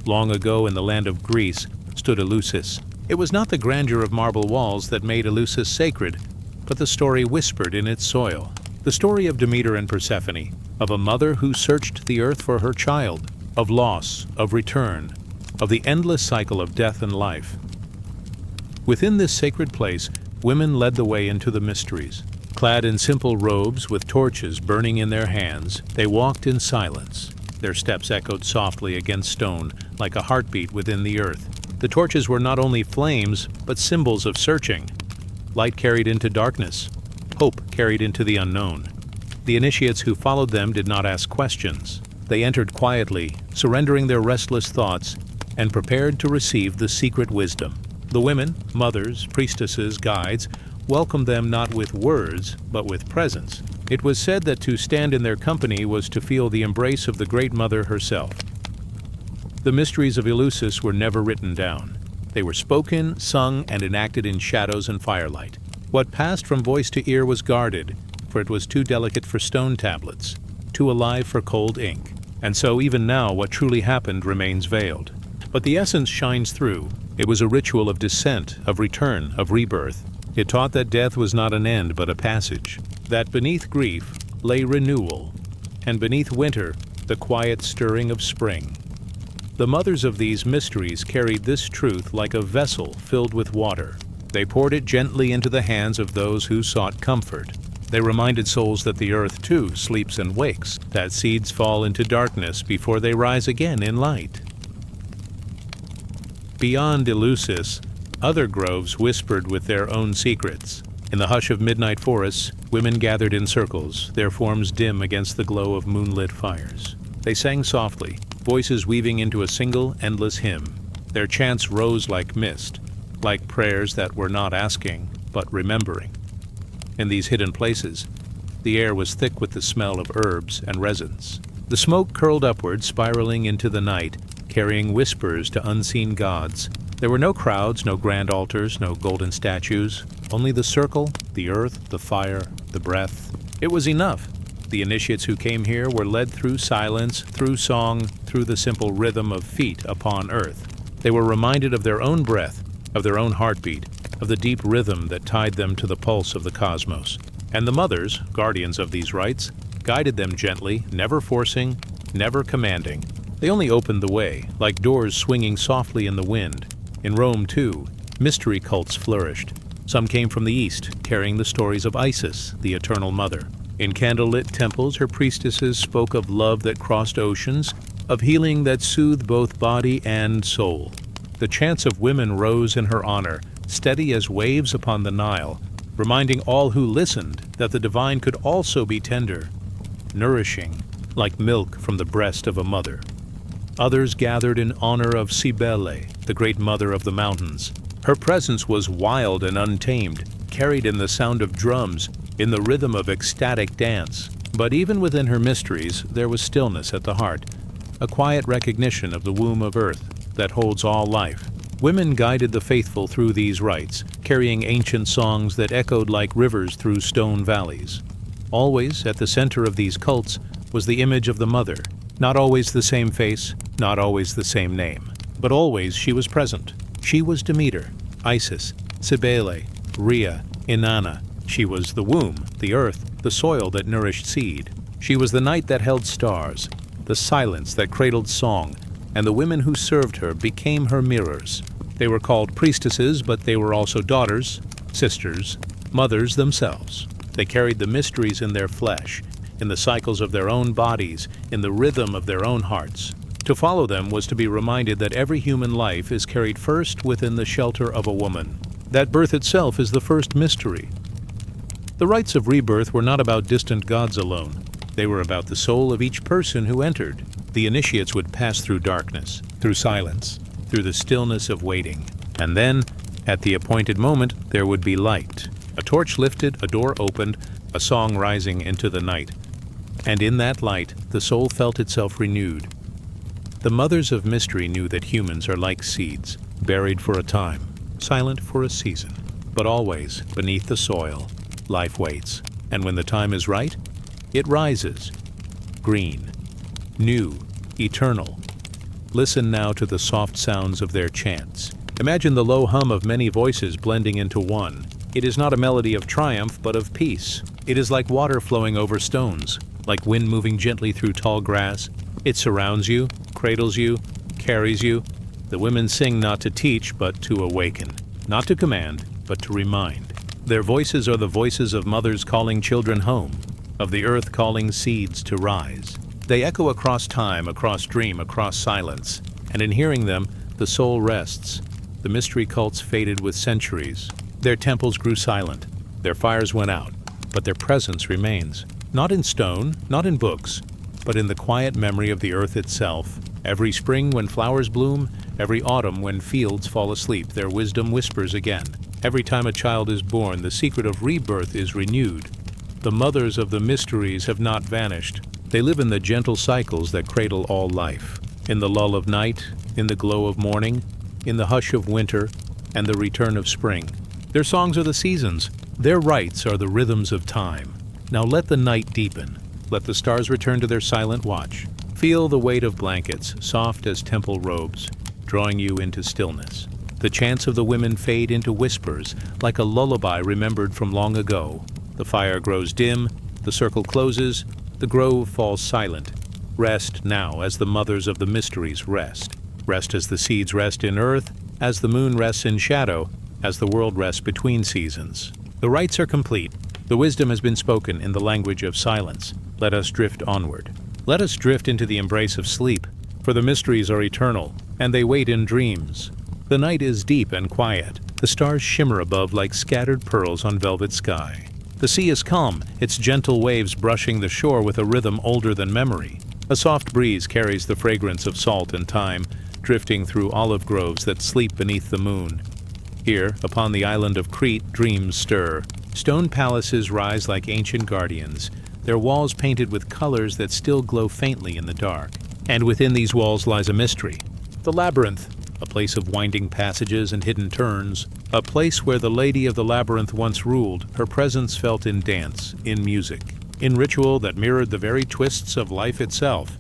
Long ago in the land of Greece stood Eleusis. It was not the grandeur of marble walls that made Eleusis sacred, but the story whispered in its soil. The story of Demeter and Persephone, of a mother who searched the earth for her child, of loss, of return, of the endless cycle of death and life. Within this sacred place, women led the way into the mysteries. Clad in simple robes with torches burning in their hands, they walked in silence. Their steps echoed softly against stone, like a heartbeat within the earth. The torches were not only flames, but symbols of searching. Light carried into darkness, hope carried into the unknown. The initiates who followed them did not ask questions. They entered quietly, surrendering their restless thoughts, and prepared to receive the secret wisdom. The women, mothers, priestesses, guides, welcomed them not with words, but with presence. It was said that to stand in their company was to feel the embrace of the Great Mother herself. The mysteries of Eleusis were never written down. They were spoken, sung, and enacted in shadows and firelight. What passed from voice to ear was guarded, for it was too delicate for stone tablets, too alive for cold ink. And so even now what truly happened remains veiled. But the essence shines through. It was a ritual of descent, of return, of rebirth. It taught that death was not an end but a passage, that beneath grief lay renewal, and beneath winter the quiet stirring of spring. The mothers of these mysteries carried this truth like a vessel filled with water. They poured it gently into the hands of those who sought comfort. They reminded souls that the earth too sleeps and wakes, that seeds fall into darkness before they rise again in light. Beyond Eleusis, other groves whispered with their own secrets. In the hush of midnight forests, women gathered in circles, their forms dim against the glow of moonlit fires. They sang softly, voices weaving into a single, endless hymn. Their chants rose like mist, like prayers that were not asking, but remembering. In these hidden places, the air was thick with the smell of herbs and resins. The smoke curled upward, spiraling into the night, carrying whispers to unseen gods. There were no crowds, no grand altars, no golden statues, only the circle, the earth, the fire, the breath. It was enough. The initiates who came here were led through silence, through song, through the simple rhythm of feet upon earth. They were reminded of their own breath, of their own heartbeat, of the deep rhythm that tied them to the pulse of the cosmos. And the mothers, guardians of these rites, guided them gently, never forcing, never commanding. They only opened the way, like doors swinging softly in the wind. In Rome, too, mystery cults flourished. Some came from the east, carrying the stories of Isis, the eternal mother. In candlelit temples, her priestesses spoke of love that crossed oceans, of healing that soothed both body and soul. The chants of women rose in her honor, steady as waves upon the Nile, reminding all who listened that the divine could also be tender, nourishing, like milk from the breast of a mother. Others gathered in honor of Cybele, the great mother of the mountains. Her presence was wild and untamed, carried in the sound of drums, in the rhythm of ecstatic dance. But even within her mysteries, there was stillness at the heart, a quiet recognition of the womb of earth that holds all life. Women guided the faithful through these rites, carrying ancient songs that echoed like rivers through stone valleys. Always at the center of these cults was the image of the mother, not always the same face, not always the same name. but always she was present. She was Demeter, Isis, Cybele, Rhea, Inanna. She was the womb, the earth, the soil that nourished seed. She was the night that held stars, the silence that cradled song, and the women who served her became her mirrors. They were called priestesses, but they were also daughters, sisters, mothers themselves. They carried the mysteries in their flesh, in the cycles of their own bodies, in the rhythm of their own hearts. To follow them was to be reminded that every human life is carried first within the shelter of a woman. That birth itself is the first mystery. The rites of rebirth were not about distant gods alone. They were about the soul of each person who entered. The initiates would pass through darkness, through silence, through the stillness of waiting. And then, at the appointed moment, there would be light. A torch lifted, a door opened, a song rising into the night. And in that light, the soul felt itself renewed. The mothers of mystery knew that humans are like seeds, buried for a time, silent for a season. But always, beneath the soil, life waits. And when the time is right, it rises, green, new, eternal. Listen now to the soft sounds of their chants. Imagine the low hum of many voices blending into one. It is not a melody of triumph, but of peace. It is like water flowing over stones, like wind moving gently through tall grass. It surrounds you, cradles you, carries you. The women sing not to teach, but to awaken. Not to command, but to remind. Their voices are the voices of mothers calling children home, of the earth calling seeds to rise. They echo across time, across dream, across silence. And in hearing them, the soul rests. The mystery cults faded with centuries. Their temples grew silent. Their fires went out. But their presence remains. Not in stone, not in books, but in the quiet memory of the earth itself. Every spring when flowers bloom, every autumn when fields fall asleep, their wisdom whispers again. Every time a child is born, the secret of rebirth is renewed. The mothers of the mysteries have not vanished. They live in the gentle cycles that cradle all life. In the lull of night, in the glow of morning, in the hush of winter, and the return of spring. Their songs are the seasons. Their rites are the rhythms of time. Now let the night deepen. Let the stars return to their silent watch. Feel the weight of blankets, soft as temple robes, drawing you into stillness. The chants of the women fade into whispers, like a lullaby remembered from long ago. The fire grows dim, the circle closes, the grove falls silent. Rest now as the mothers of the mysteries rest. Rest as the seeds rest in earth, as the moon rests in shadow, as the world rests between seasons. The rites are complete. The wisdom has been spoken in the language of silence. Let us drift onward. Let us drift into the embrace of sleep, for the mysteries are eternal, and they wait in dreams. The night is deep and quiet. The stars shimmer above like scattered pearls on velvet sky. The sea is calm, its gentle waves brushing the shore with a rhythm older than memory. A soft breeze carries the fragrance of salt and thyme, drifting through olive groves that sleep beneath the moon. Here, upon the island of Crete, dreams stir. Stone palaces rise like ancient guardians, their walls painted with colors that still glow faintly in the dark. And within these walls lies a mystery. The labyrinth, a place of winding passages and hidden turns, a place where the lady of the labyrinth once ruled, her presence felt in dance, in music, in ritual that mirrored the very twists of life itself.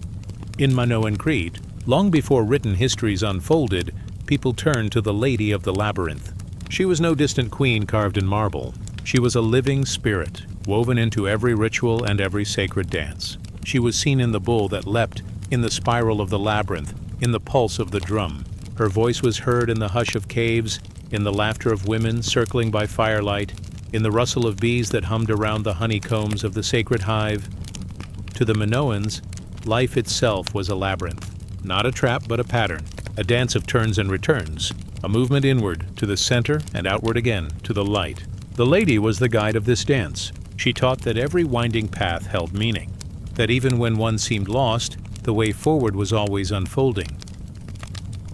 In Minoan Crete, long before written histories unfolded, people turned to the lady of the labyrinth. She was no distant queen carved in marble. She was a living spirit, woven into every ritual and every sacred dance. She was seen in the bull that leapt, in the spiral of the labyrinth, in the pulse of the drum. Her voice was heard in the hush of caves, in the laughter of women circling by firelight, in the rustle of bees that hummed around the honeycombs of the sacred hive. To the Minoans, life itself was a labyrinth, not a trap but a pattern, a dance of turns and returns, a movement inward to the center and outward again to the light. The lady was the guide of this dance. She taught that every winding path held meaning, that even when one seemed lost, the way forward was always unfolding.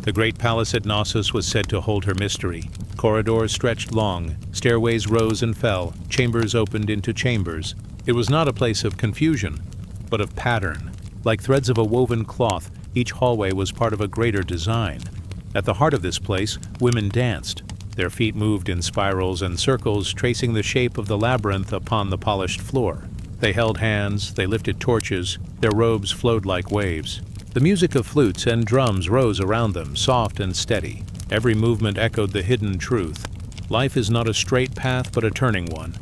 The great palace at Knossos was said to hold her mystery. Corridors stretched long, stairways rose and fell, chambers opened into chambers. It was not a place of confusion, but of pattern. Like threads of a woven cloth, each hallway was part of a greater design. At the heart of this place, women danced. Their feet moved in spirals and circles, tracing the shape of the labyrinth upon the polished floor. They held hands, they lifted torches, their robes flowed like waves. The music of flutes and drums rose around them, soft and steady. Every movement echoed the hidden truth. Life is not a straight path, but a turning one.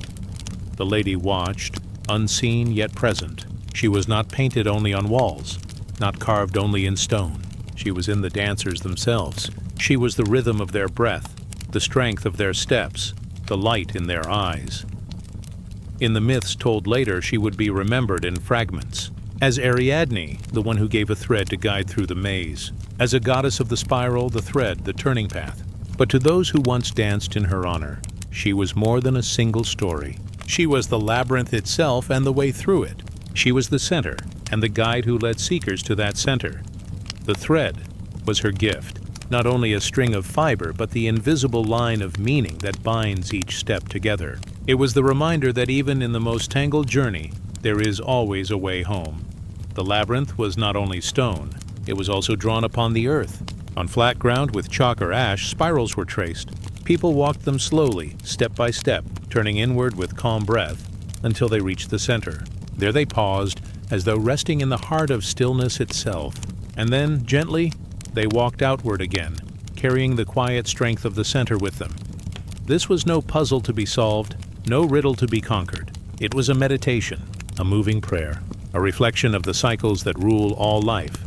The lady watched, unseen yet present. She was not painted only on walls, not carved only in stone. She was in the dancers themselves. She was the rhythm of their breath, the strength of their steps, the light in their eyes. In the myths told later, she would be remembered in fragments. As Ariadne, the one who gave a thread to guide through the maze. As a goddess of the spiral, the thread, the turning path. But to those who once danced in her honor, she was more than a single story. She was the labyrinth itself and the way through it. She was the center, and the guide who led seekers to that center. The thread was her gift, not only a string of fiber, but the invisible line of meaning that binds each step together. It was the reminder that even in the most tangled journey, there is always a way home. The labyrinth was not only stone, it was also drawn upon the earth. On flat ground with chalk or ash, spirals were traced. People walked them slowly, step by step, turning inward with calm breath, until they reached the center. There they paused, as though resting in the heart of stillness itself. And then, gently, they walked outward again, carrying the quiet strength of the center with them. This was no puzzle to be solved, no riddle to be conquered. It was a meditation, a moving prayer, a reflection of the cycles that rule all life.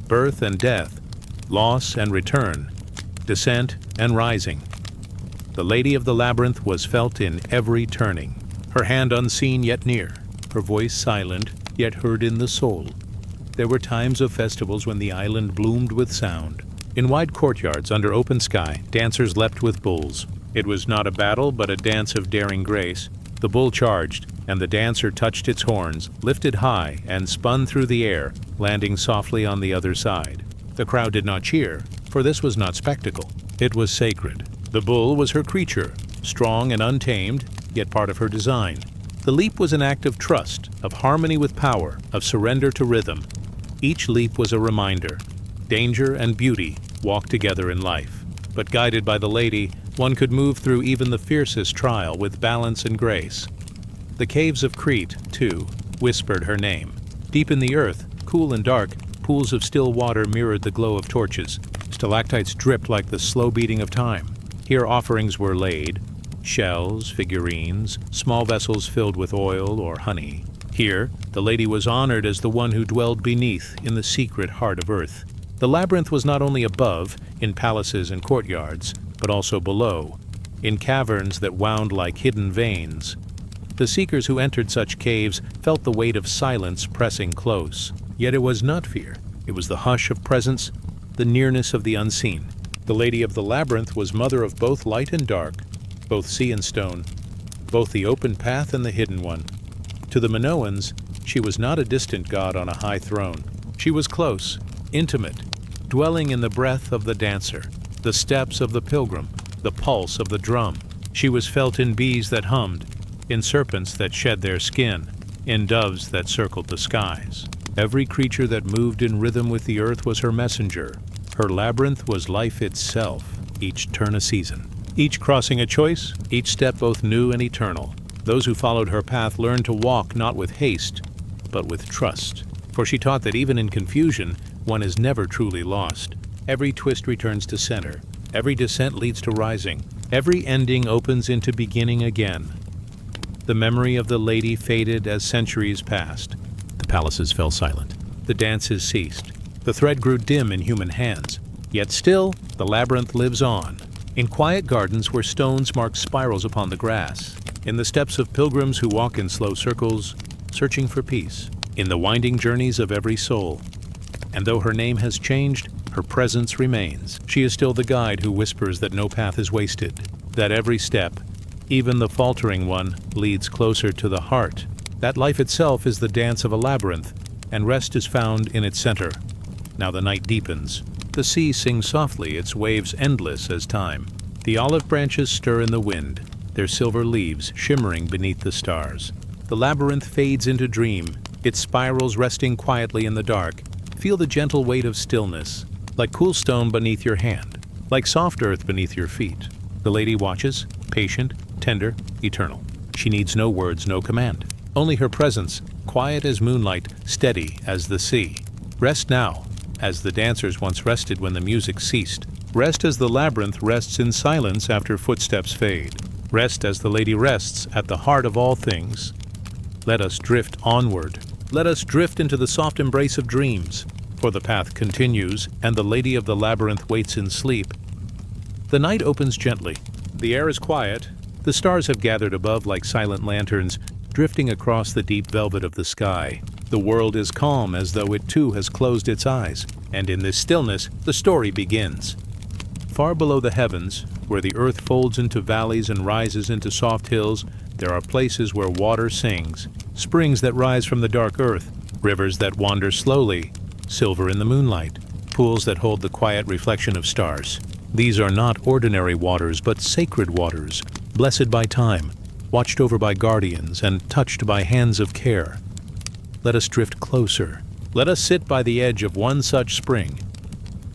Birth and death, loss and return, descent and rising. The Lady of the Labyrinth was felt in every turning, her hand unseen yet near, her voice silent yet heard in the soul. There were times of festivals when the island bloomed with sound. In wide courtyards under open sky, dancers leapt with bulls. It was not a battle, but a dance of daring grace. The bull charged, and the dancer touched its horns, lifted high, and spun through the air, landing softly on the other side. The crowd did not cheer, for this was not spectacle. It was sacred. The bull was her creature, strong and untamed, yet part of her design. The leap was an act of trust, of harmony with power, of surrender to rhythm. Each leap was a reminder. Danger and beauty walk together in life. But guided by the lady, one could move through even the fiercest trial with balance and grace. The caves of Crete, too, whispered her name. Deep in the earth, cool and dark, pools of still water mirrored the glow of torches. Stalactites dripped like the slow beating of time. Here offerings were laid, shells, figurines, small vessels filled with oil or honey. Here, the lady was honored as the one who dwelled beneath in the secret heart of earth. The labyrinth was not only above, in palaces and courtyards, but also below, in caverns that wound like hidden veins. The seekers who entered such caves felt the weight of silence pressing close. Yet it was not fear. It was the hush of presence, the nearness of the unseen. The Lady of the Labyrinth was mother of both light and dark, both sea and stone, both the open path and the hidden one. To the Minoans, she was not a distant god on a high throne. She was close, intimate, dwelling in the breath of the dancer, the steps of the pilgrim, the pulse of the drum. She was felt in bees that hummed, in serpents that shed their skin, in doves that circled the skies. Every creature that moved in rhythm with the earth was her messenger. Her labyrinth was life itself, each turn a season. Each crossing a choice, each step both new and eternal. Those who followed her path learned to walk not with haste, but with trust. For she taught that even in confusion, one is never truly lost. Every twist returns to center. Every descent leads to rising. Every ending opens into beginning again. The memory of the lady faded as centuries passed. The palaces fell silent. The dances ceased. The thread grew dim in human hands. Yet still, the labyrinth lives on. In quiet gardens where stones mark spirals upon the grass. In the steps of pilgrims who walk in slow circles, searching for peace. In the winding journeys of every soul. And though her name has changed, her presence remains. She is still the guide who whispers that no path is wasted, that every step, even the faltering one, leads closer to the heart. That life itself is the dance of a labyrinth, and rest is found in its center. Now the night deepens. The sea sings softly, its waves endless as time. The olive branches stir in the wind, their silver leaves shimmering beneath the stars. The labyrinth fades into dream, its spirals resting quietly in the dark. Feel the gentle weight of stillness, like cool stone beneath your hand, like soft earth beneath your feet. The lady watches, patient, tender, eternal. She needs no words, no command. Only her presence, quiet as moonlight, steady as the sea. Rest now, as the dancers once rested when the music ceased. Rest as the labyrinth rests in silence after footsteps fade. Rest as the lady rests at the heart of all things. Let us drift onward. Let us drift into the soft embrace of dreams, for the path continues, and the lady of the labyrinth waits in sleep. The night opens gently. The air is quiet. The stars have gathered above like silent lanterns, drifting across the deep velvet of the sky. The world is calm, as though it too has closed its eyes, and in this stillness, the story begins. Far below the heavens, where the earth folds into valleys and rises into soft hills, there are places where water sings, springs that rise from the dark earth, rivers that wander slowly, silver in the moonlight, pools that hold the quiet reflection of stars. These are not ordinary waters, but sacred waters, blessed by time, watched over by guardians, and touched by hands of care. Let us drift closer. Let us sit by the edge of one such spring.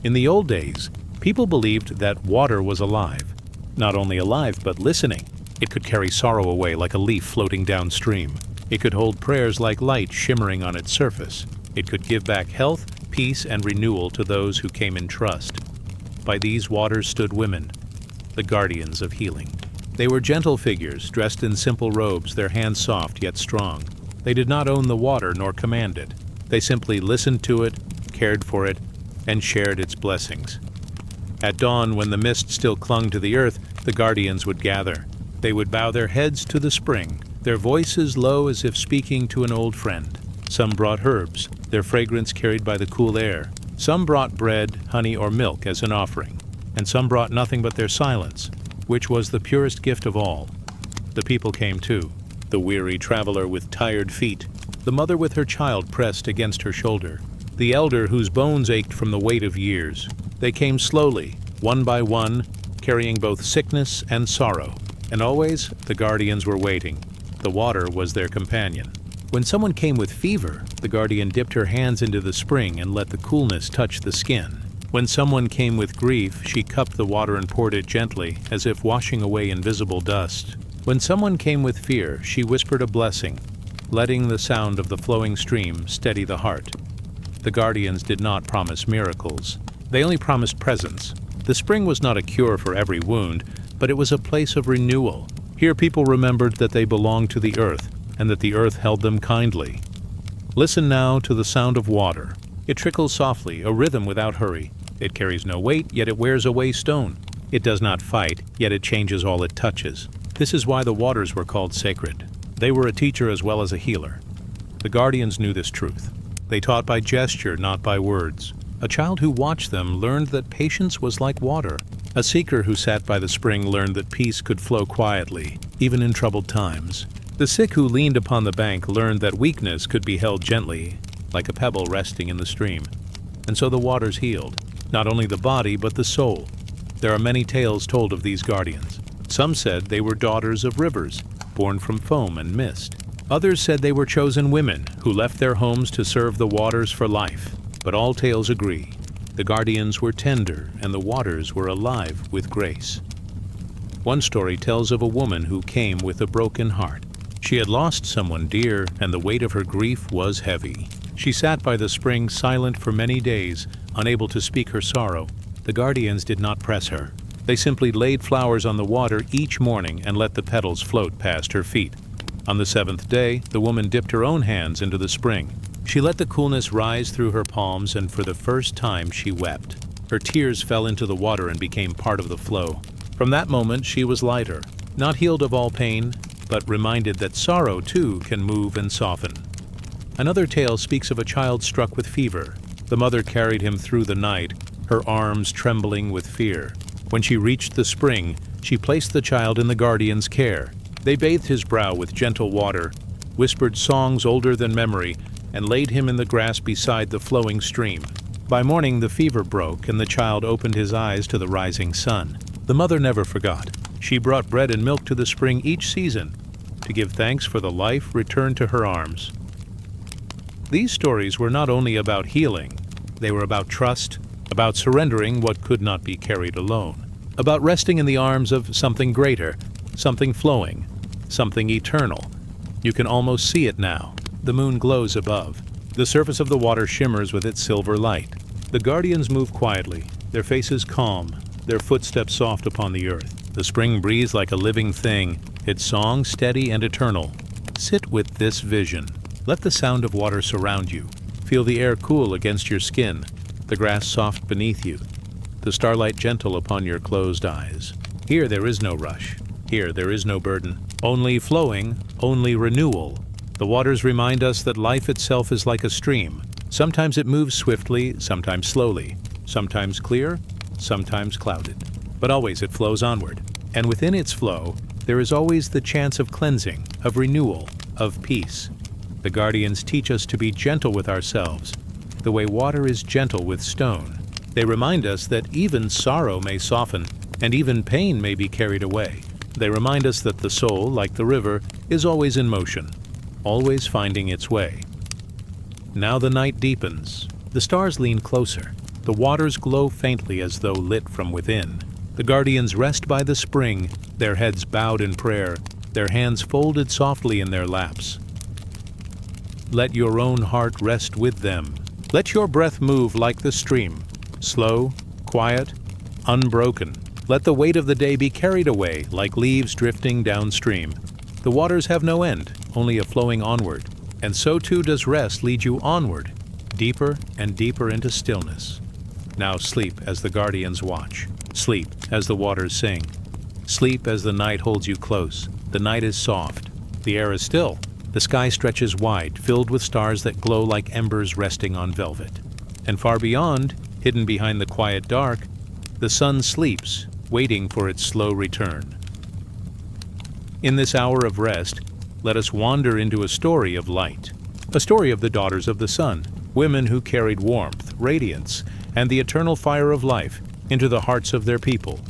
In the old days, people believed that water was alive. Not only alive, but listening. It could carry sorrow away like a leaf floating downstream. It could hold prayers like light shimmering on its surface. It could give back health, peace, and renewal to those who came in trust. By these waters stood women, the guardians of healing. They were gentle figures, dressed in simple robes, their hands soft yet strong. They did not own the water nor command it. They simply listened to it, cared for it, and shared its blessings. At dawn, when the mist still clung to the earth, the guardians would gather. They would bow their heads to the spring, their voices low as if speaking to an old friend. Some brought herbs, their fragrance carried by the cool air. Some brought bread, honey, or milk as an offering, and some brought nothing but their silence, which was the purest gift of all. The people came too, the weary traveler with tired feet, the mother with her child pressed against her shoulder, the elder whose bones ached from the weight of years. They came slowly, one by one, carrying both sickness and sorrow. And always, the guardians were waiting. The water was their companion. When someone came with fever, the guardian dipped her hands into the spring and let the coolness touch the skin. When someone came with grief, she cupped the water and poured it gently, as if washing away invisible dust. When someone came with fear, she whispered a blessing, letting the sound of the flowing stream steady the heart. The guardians did not promise miracles. They only promised presence. The spring was not a cure for every wound, but it was a place of renewal. Here people remembered that they belonged to the earth, and that the earth held them kindly. Listen now to the sound of water. It trickles softly, a rhythm without hurry. It carries no weight, yet it wears away stone. It does not fight, yet it changes all it touches. This is why the waters were called sacred. They were a teacher as well as a healer. The guardians knew this truth. They taught by gesture, not by words. A child who watched them learned that patience was like water. A seeker who sat by the spring learned that peace could flow quietly, even in troubled times. The sick who leaned upon the bank learned that weakness could be held gently, like a pebble resting in the stream. And so the waters healed, not only the body but the soul. There are many tales told of these guardians. Some said they were daughters of rivers, born from foam and mist. Others said they were chosen women who left their homes to serve the waters for life. But all tales agree. The guardians were tender, and the waters were alive with grace. One story tells of a woman who came with a broken heart. She had lost someone dear, and the weight of her grief was heavy. She sat by the spring silent for many days, unable to speak her sorrow. The guardians did not press her. They simply laid flowers on the water each morning and let the petals float past her feet. On the seventh day, the woman dipped her own hands into the spring. She let the coolness rise through her palms, and for the first time she wept. Her tears fell into the water and became part of the flow. From that moment she was lighter, not healed of all pain, but reminded that sorrow too can move and soften. Another tale speaks of a child struck with fever. The mother carried him through the night, her arms trembling with fear. When she reached the spring, she placed the child in the guardian's care. They bathed his brow with gentle water, whispered songs older than memory, and laid him in the grass beside the flowing stream. By morning the fever broke, and the child opened his eyes to the rising sun. The mother never forgot. She brought bread and milk to the spring each season to give thanks for the life returned to her arms. These stories were not only about healing, they were about trust, about surrendering what could not be carried alone, about resting in the arms of something greater, something flowing, something eternal. You can almost see it now. The moon glows above. The surface of the water shimmers with its silver light. The guardians move quietly, their faces calm, their footsteps soft upon the earth. The spring breathes like a living thing, its song steady and eternal. Sit with this vision. Let the sound of water surround you. Feel the air cool against your skin, the grass soft beneath you, the starlight gentle upon your closed eyes. Here there is no rush. Here there is no burden. Only flowing, only renewal. The waters remind us that life itself is like a stream. Sometimes it moves swiftly, sometimes slowly, sometimes clear, sometimes clouded. But always it flows onward. And within its flow, there is always the chance of cleansing, of renewal, of peace. The guardians teach us to be gentle with ourselves, the way water is gentle with stone. They remind us that even sorrow may soften, and even pain may be carried away. They remind us that the soul, like the river, is always in motion, always finding its way. Now the night deepens. The stars lean closer. The waters glow faintly as though lit from within. The guardians rest by the spring, their heads bowed in prayer, their hands folded softly in their laps. Let your own heart rest with them. Let your breath move like the stream, slow, quiet, unbroken. Let the weight of the day be carried away like leaves drifting downstream. The waters have no end, only a flowing onward. And so too does rest lead you onward, deeper and deeper into stillness. Now sleep as the guardians watch. Sleep as the waters sing. Sleep as the night holds you close. The night is soft. The air is still. The sky stretches wide, filled with stars that glow like embers resting on velvet. And far beyond, hidden behind the quiet dark, the sun sleeps, waiting for its slow return. In this hour of rest, let us wander into a story of light, a story of the daughters of the sun, women who carried warmth, radiance, and the eternal fire of life into the hearts of their people.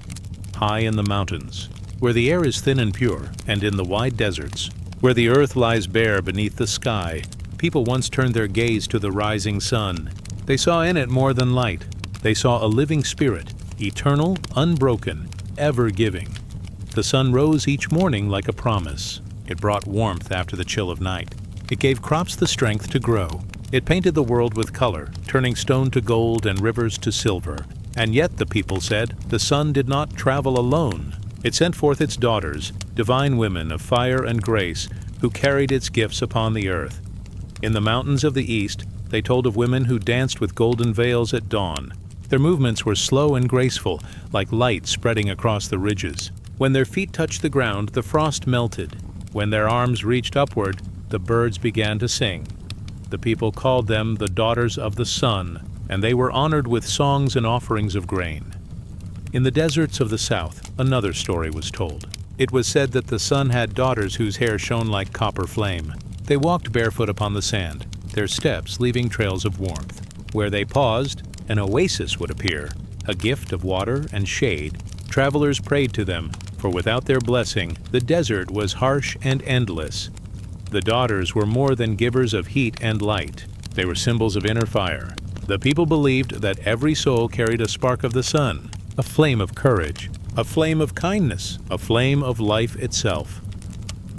High in the mountains, where the air is thin and pure, and in the wide deserts, where the earth lies bare beneath the sky, people once turned their gaze to the rising sun. They saw in it more than light. They saw a living spirit, eternal, unbroken, ever-giving. The sun rose each morning like a promise. It brought warmth after the chill of night. It gave crops the strength to grow. It painted the world with color, turning stone to gold and rivers to silver. And yet, the people said, the sun did not travel alone. It sent forth its daughters, divine women of fire and grace, who carried its gifts upon the earth. In the mountains of the east, they told of women who danced with golden veils at dawn. Their movements were slow and graceful, like light spreading across the ridges. When their feet touched the ground, the frost melted. When their arms reached upward, the birds began to sing. The people called them the daughters of the sun, and they were honored with songs and offerings of grain. In the deserts of the south, another story was told. It was said that the sun had daughters whose hair shone like copper flame. They walked barefoot upon the sand, their steps leaving trails of warmth. Where they paused, an oasis would appear, a gift of water and shade. Travelers prayed to them, for without their blessing, the desert was harsh and endless. The daughters were more than givers of heat and light. They were symbols of inner fire. The people believed that every soul carried a spark of the sun, a flame of courage, a flame of kindness, a flame of life itself.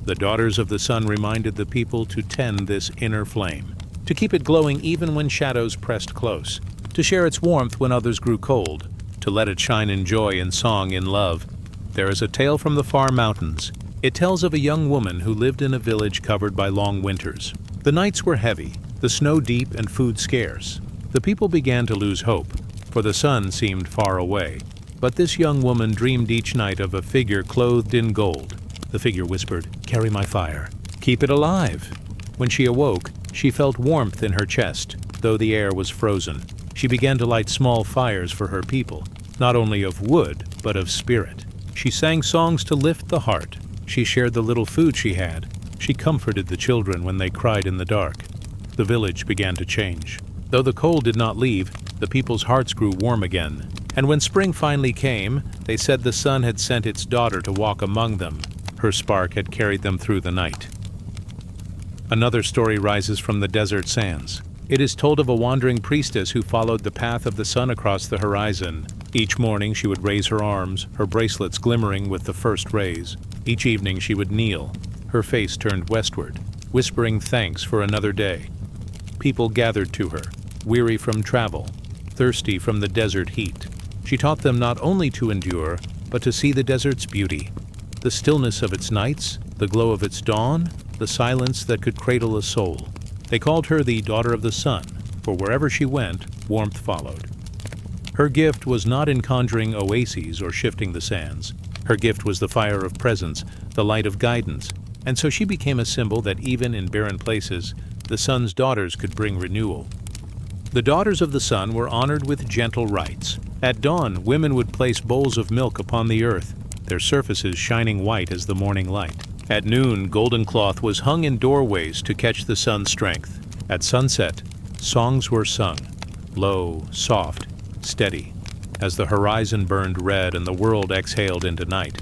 The daughters of the sun reminded the people to tend this inner flame, to keep it glowing even when shadows pressed close, to share its warmth when others grew cold, to let it shine in joy and song in love. There is a tale from the far mountains. It tells of a young woman who lived in a village covered by long winters. The nights were heavy, the snow deep, and food scarce. The people began to lose hope, for the sun seemed far away. But this young woman dreamed each night of a figure clothed in gold. The figure whispered, "Carry my fire. Keep it alive." When she awoke, she felt warmth in her chest, though the air was frozen. She began to light small fires for her people, not only of wood, but of spirit. She sang songs to lift the heart. She shared the little food she had. She comforted the children when they cried in the dark. The village began to change. Though the cold did not leave, the people's hearts grew warm again. And when spring finally came, they said the sun had sent its daughter to walk among them. Her spark had carried them through the night. Another story rises from the desert sands. It is told of a wandering priestess who followed the path of the sun across the horizon. Each morning she would raise her arms, her bracelets glimmering with the first rays. Each evening she would kneel, her face turned westward, whispering thanks for another day. People gathered to her, weary from travel. thirsty from the desert heat. She taught them not only to endure, but to see the desert's beauty, the stillness of its nights, the glow of its dawn, the silence that could cradle a soul. They called her the daughter of the sun, for wherever she went, warmth followed. Her gift was not in conjuring oases or shifting the sands. Her gift was the fire of presence, the light of guidance, and so she became a symbol that even in barren places, the sun's daughters could bring renewal. The daughters of the sun were honored with gentle rites. At dawn, women would place bowls of milk upon the earth, their surfaces shining white as the morning light. At noon, golden cloth was hung in doorways to catch the sun's strength. At sunset, songs were sung, low, soft, steady, as the horizon burned red and the world exhaled into night.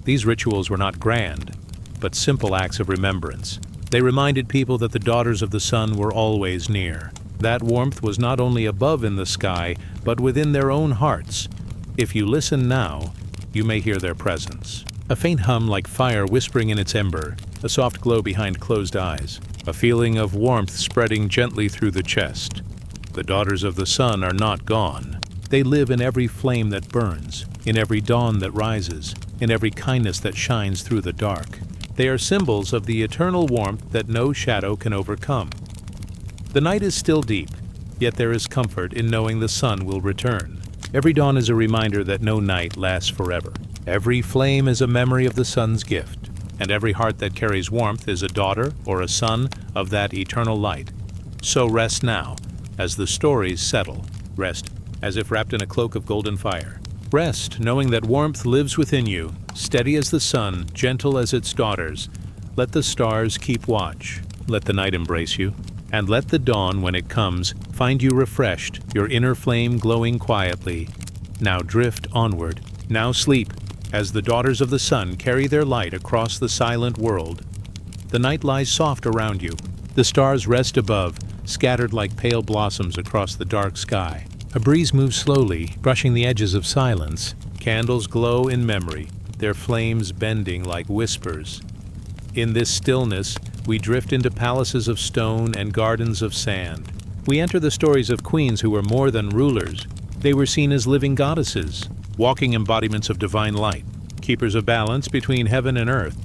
These rituals were not grand, but simple acts of remembrance. They reminded people that the daughters of the sun were always near. That warmth was not only above in the sky, but within their own hearts. If you listen now, you may hear their presence. A faint hum like fire whispering in its ember, a soft glow behind closed eyes, a feeling of warmth spreading gently through the chest. The daughters of the sun are not gone. They live in every flame that burns, in every dawn that rises, in every kindness that shines through the dark. They are symbols of the eternal warmth that no shadow can overcome. The night is still deep, yet there is comfort in knowing the sun will return. Every dawn is a reminder that no night lasts forever. Every flame is a memory of the sun's gift, and every heart that carries warmth is a daughter or a son of that eternal light. So rest now, as the stories settle. Rest, as if wrapped in a cloak of golden fire. Rest, knowing that warmth lives within you, steady as the sun, gentle as its daughters. Let the stars keep watch. Let the night embrace you. And let the dawn, when it comes, find you refreshed, your inner flame glowing quietly. Now drift onward. Now sleep, as the daughters of the sun carry their light across the silent world. The night lies soft around you. The stars rest above, scattered like pale blossoms across the dark sky. A breeze moves slowly, brushing the edges of silence. Candles glow in memory, their flames bending like whispers. In this stillness, we drift into palaces of stone and gardens of sand. We enter the stories of queens who were more than rulers. They were seen as living goddesses, walking embodiments of divine light, keepers of balance between heaven and earth.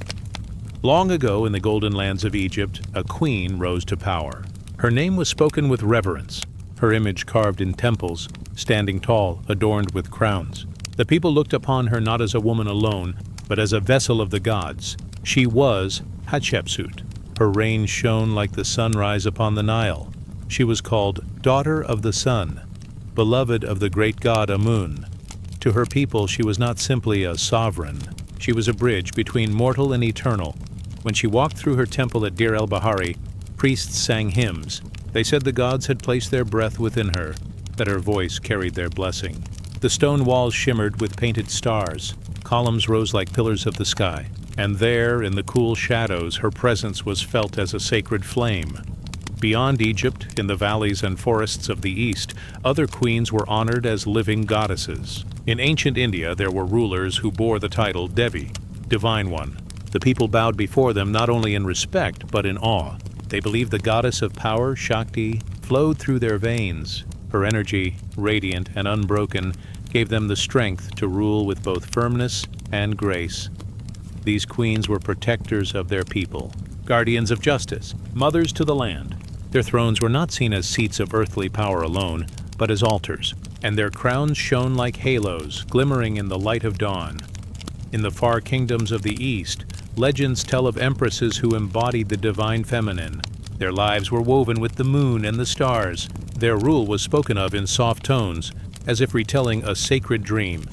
Long ago in the golden lands of Egypt, a queen rose to power. Her name was spoken with reverence, her image carved in temples, standing tall, adorned with crowns. The people looked upon her not as a woman alone, but as a vessel of the gods. She was Hatshepsut. Her reign shone like the sunrise upon the Nile. She was called Daughter of the Sun, beloved of the great god Amun. To her people, she was not simply a sovereign. She was a bridge between mortal and eternal. When she walked through her temple at Deir el-Bahari, priests sang hymns. They said the gods had placed their breath within her, that her voice carried their blessing. The stone walls shimmered with painted stars. Columns rose like pillars of the sky. And there, in the cool shadows, her presence was felt as a sacred flame. Beyond Egypt, in the valleys and forests of the east, other queens were honored as living goddesses. In ancient India, there were rulers who bore the title Devi, Divine One. The people bowed before them not only in respect, but in awe. They believed the goddess of power, Shakti, flowed through their veins. Her energy, radiant and unbroken, gave them the strength to rule with both firmness and grace. These queens were protectors of their people, guardians of justice, mothers to the land. Their thrones were not seen as seats of earthly power alone, but as altars, and their crowns shone like halos, glimmering in the light of dawn. In the far kingdoms of the east, legends tell of empresses who embodied the divine feminine. Their lives were woven with the moon and the stars. Their rule was spoken of in soft tones, as if retelling a sacred dream.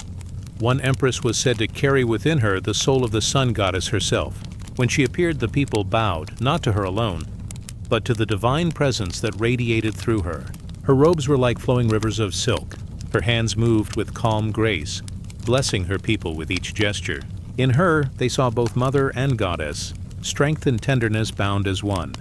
One empress was said to carry within her the soul of the sun goddess herself. When she appeared, the people bowed, not to her alone, but to the divine presence that radiated through her. Her robes were like flowing rivers of silk. Her hands moved with calm grace, blessing her people with each gesture. In her, they saw both mother and goddess, strength and tenderness bound as one.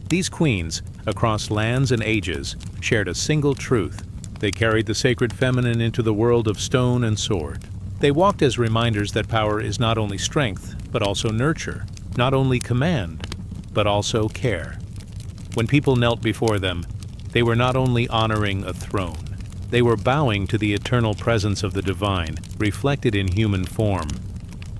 These queens, across lands and ages, shared a single truth. They carried the sacred feminine into the world of stone and sword. They walked as reminders that power is not only strength, but also nurture, not only command, but also care. When people knelt before them, they were not only honoring a throne, They were bowing to the eternal presence of the divine, reflected in human form.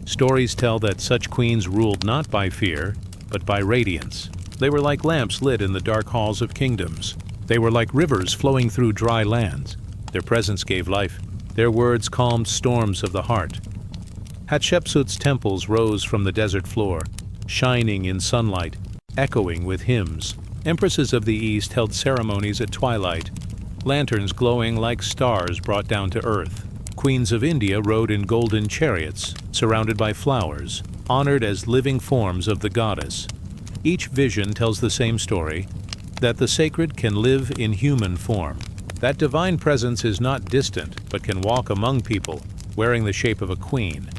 Stories tell that such queens ruled not by fear, but by radiance. They were like lamps lit in the dark halls of kingdoms. They were like rivers flowing through dry lands. Their presence gave life. Their words calmed storms of the heart. Hatshepsut's temples rose from the desert floor, shining in sunlight, echoing with hymns. Empresses of the East held ceremonies at twilight, lanterns glowing like stars brought down to earth. Queens of India rode in golden chariots, surrounded by flowers, honored as living forms of the goddess. Each vision tells the same story, that the sacred can live in human form. That divine presence is not distant, but can walk among people, wearing the shape of a queen.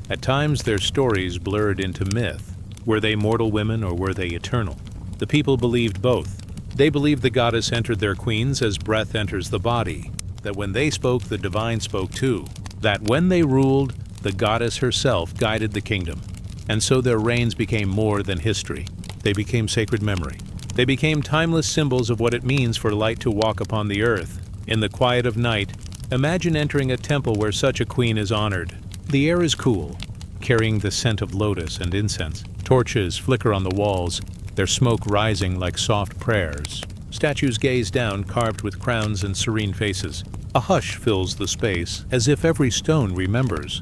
At times their stories blurred into myth. Were they mortal women or were they eternal? The people believed both. They believed the goddess entered their queens as breath enters the body, that when they spoke, the divine spoke too, that when they ruled, the goddess herself guided the kingdom. And so their reigns became more than history. They became sacred memory. They became timeless symbols of what it means for light to walk upon the earth. In the quiet of night, imagine entering a temple where such a queen is honored. The air is cool, carrying the scent of lotus and incense. Torches flicker on the walls, their smoke rising like soft prayers. Statues gaze down, carved with crowns and serene faces. A hush fills the space, as if every stone remembers.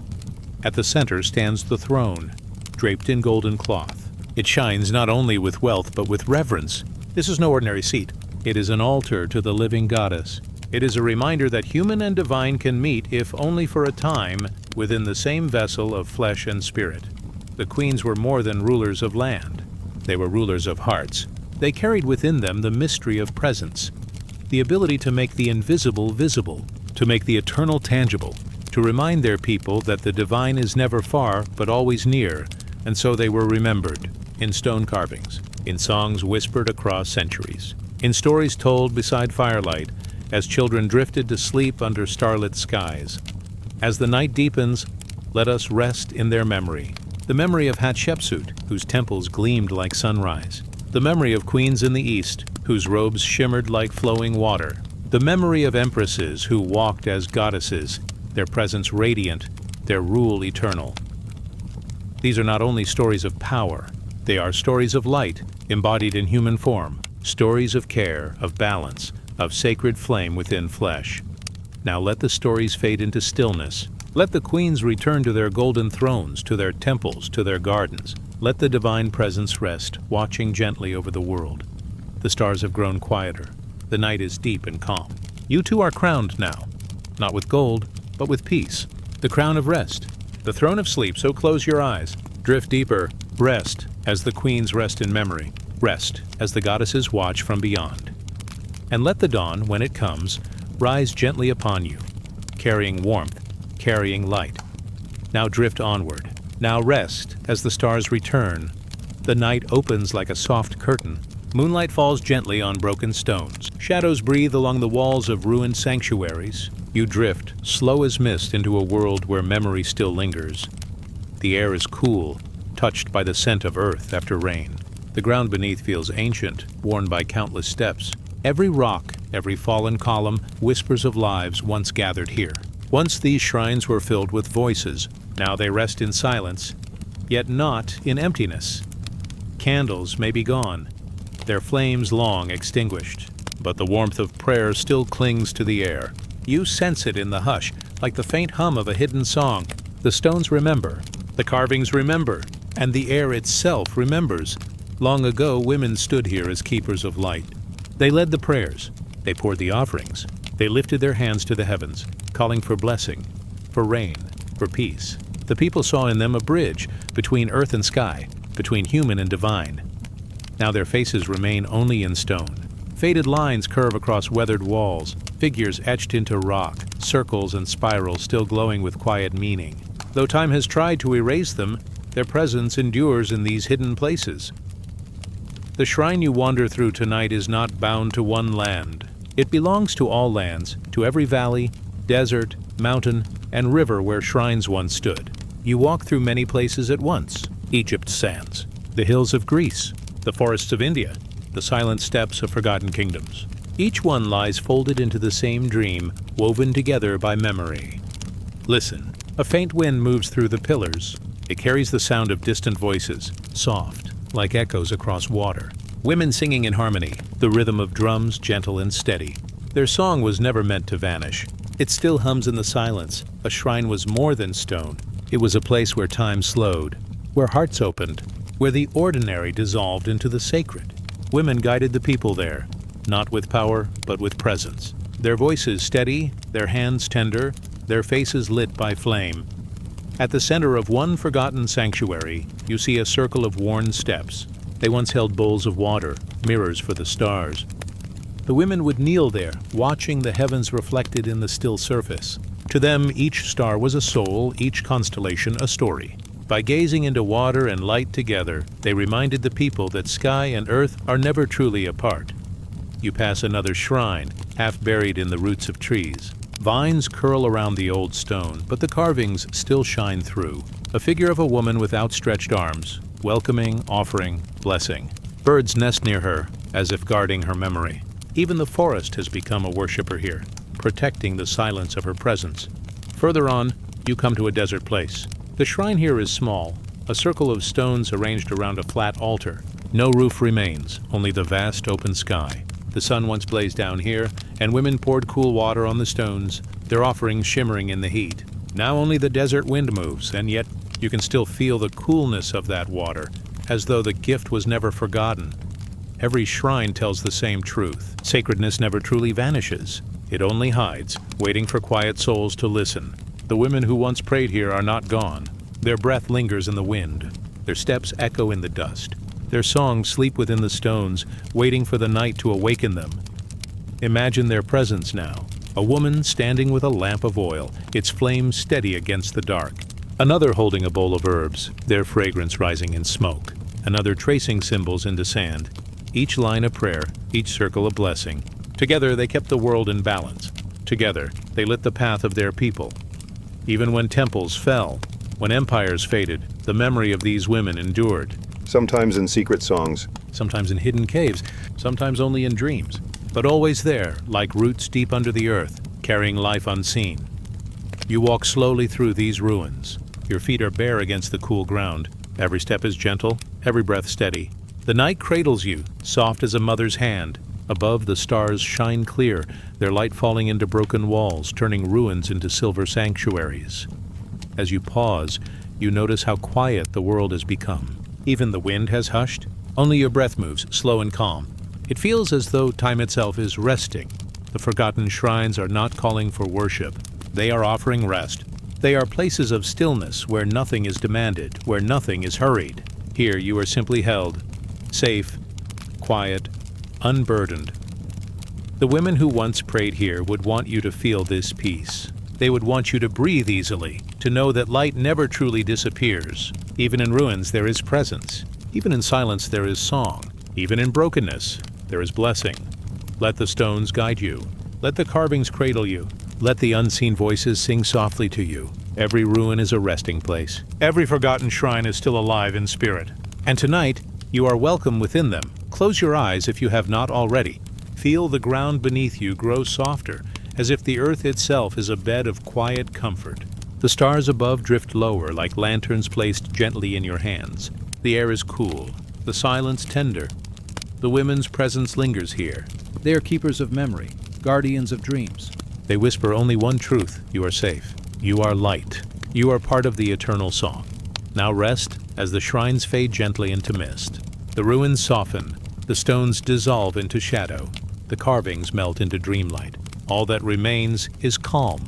At the center stands the throne, draped in golden cloth. It shines not only with wealth, but with reverence. This is no ordinary seat. It is an altar to the living goddess. It is a reminder that human and divine can meet, if only for a time, within the same vessel of flesh and spirit. The queens were more than rulers of land. They were rulers of hearts. They carried within them the mystery of presence, the ability to make the invisible visible, to make the eternal tangible, to remind their people that the divine is never far, but always near, and so they were remembered. In stone carvings, in songs whispered across centuries, in stories told beside firelight, as children drifted to sleep under starlit skies. As the night deepens, let us rest in their memory. The memory of Hatshepsut, whose temples gleamed like sunrise. The memory of queens in the east, whose robes shimmered like flowing water. The memory of empresses who walked as goddesses, their presence radiant, their rule eternal. These are not only stories of power, they are stories of light, embodied in human form, stories of care, of balance, of sacred flame within flesh. Now let the stories fade into stillness. Let the queens return to their golden thrones, to their temples, to their gardens. Let the divine presence rest, watching gently over the world. The stars have grown quieter. The night is deep and calm. You too are crowned now, not with gold, but with peace. The crown of rest, the throne of sleep, so close your eyes. Drift deeper, rest, as the queens rest in memory. Rest, as the goddesses watch from beyond. And let the dawn, when it comes, rise gently upon you, carrying warmth, carrying light. Now drift onward. Now rest, as the stars return. The night opens like a soft curtain. Moonlight falls gently on broken stones. Shadows breathe along the walls of ruined sanctuaries. You drift, slow as mist, into a world where memory still lingers. The air is cool, touched by the scent of earth after rain. The ground beneath feels ancient, worn by countless steps. Every rock, every fallen column, whispers of lives once gathered here. Once these shrines were filled with voices. Now they rest in silence, yet not in emptiness. Candles may be gone, their flames long extinguished, but the warmth of prayer still clings to the air. You sense it in the hush, like the faint hum of a hidden song. The stones remember, the carvings remember, and the air itself remembers. Long ago, women stood here as keepers of light. They led the prayers, they poured the offerings, they lifted their hands to the heavens, calling for blessing, for rain, for peace. The people saw in them a bridge between earth and sky, between human and divine. Now their faces remain only in stone. Faded lines curve across weathered walls, figures etched into rock, circles and spirals still glowing with quiet meaning. Though time has tried to erase them, their presence endures in these hidden places. The shrine you wander through tonight is not bound to one land. It belongs to all lands, to every valley, desert, mountain, and river where shrines once stood. You walk through many places at once. Egypt's sands, the hills of Greece, the forests of India, the silent steppes of forgotten kingdoms. Each one lies folded into the same dream, woven together by memory. Listen. A faint wind moves through the pillars. It carries the sound of distant voices, soft, like echoes across water. Women singing in harmony, the rhythm of drums gentle and steady. Their song was never meant to vanish. It still hums in the silence. A shrine was more than stone. It was a place where time slowed, where hearts opened, where the ordinary dissolved into the sacred. Women guided the people there, not with power, but with presence. Their voices steady, their hands tender, their faces lit by flame. At the center of one forgotten sanctuary, you see a circle of worn steps. They once held bowls of water, mirrors for the stars. The women would kneel there, watching the heavens reflected in the still surface. To them, each star was a soul, each constellation a story. By gazing into water and light together, they reminded the people that sky and earth are never truly apart. You pass another shrine, half buried in the roots of trees. Vines curl around the old stone, but the carvings still shine through. A figure of a woman with outstretched arms, welcoming, offering, blessing. Birds nest near her, as if guarding her memory. Even the forest has become a worshiper here, protecting the silence of her presence. Further on, you come to a desert place. The shrine here is small, a circle of stones arranged around a flat altar. No roof remains, only the vast open sky. The sun once blazed down here, and women poured cool water on the stones, their offerings shimmering in the heat. Now only the desert wind moves, and yet you can still feel the coolness of that water, as though the gift was never forgotten. Every shrine tells the same truth. Sacredness never truly vanishes. It only hides, waiting for quiet souls to listen. The women who once prayed here are not gone. Their breath lingers in the wind. Their steps echo in the dust. Their songs sleep within the stones, waiting for the night to awaken them. Imagine their presence now. A woman standing with a lamp of oil, its flame steady against the dark. Another holding a bowl of herbs, their fragrance rising in smoke. Another tracing symbols into sand. Each line a prayer, each circle a blessing. Together they kept the world in balance. Together they lit the path of their people. Even when temples fell, when empires faded, the memory of these women endured. Sometimes in secret songs, Sometimes in hidden caves, sometimes only in dreams, but always there, like roots deep under the earth, carrying life unseen. You walk slowly through these ruins. Your feet are bare against the cool ground. Every step is gentle, every breath steady. The night cradles you, soft as a mother's hand. Above, the stars shine clear, their light falling into broken walls, turning ruins into silver sanctuaries. As you pause, you notice how quiet the world has become. Even the wind has hushed. Only your breath moves, slow and calm. It feels as though time itself is resting. The forgotten shrines are not calling for worship. They are offering rest. They are places of stillness where nothing is demanded, where nothing is hurried. Here you are simply held, safe, quiet, unburdened. The women who once prayed here would want you to feel this peace. They would want you to breathe easily, to know that light never truly disappears. Even in ruins there is presence. Even in silence there is song. Even in brokenness there is blessing. Let the stones guide you. Let the carvings cradle you. Let the unseen voices sing softly to you. Every ruin is a resting place. Every forgotten shrine is still alive in spirit. And tonight, you are welcome within them. Close your eyes if you have not already. Feel the ground beneath you grow softer, as if the earth itself is a bed of quiet comfort. The stars above drift lower like lanterns placed gently in your hands. The air is cool, the silence tender. The women's presence lingers here. They are keepers of memory, guardians of dreams. They whisper only one truth: you are safe. You are light. You are part of the eternal song. Now rest as the shrines fade gently into mist. The ruins soften, the stones dissolve into shadow, the carvings melt into dreamlight. All that remains is calm,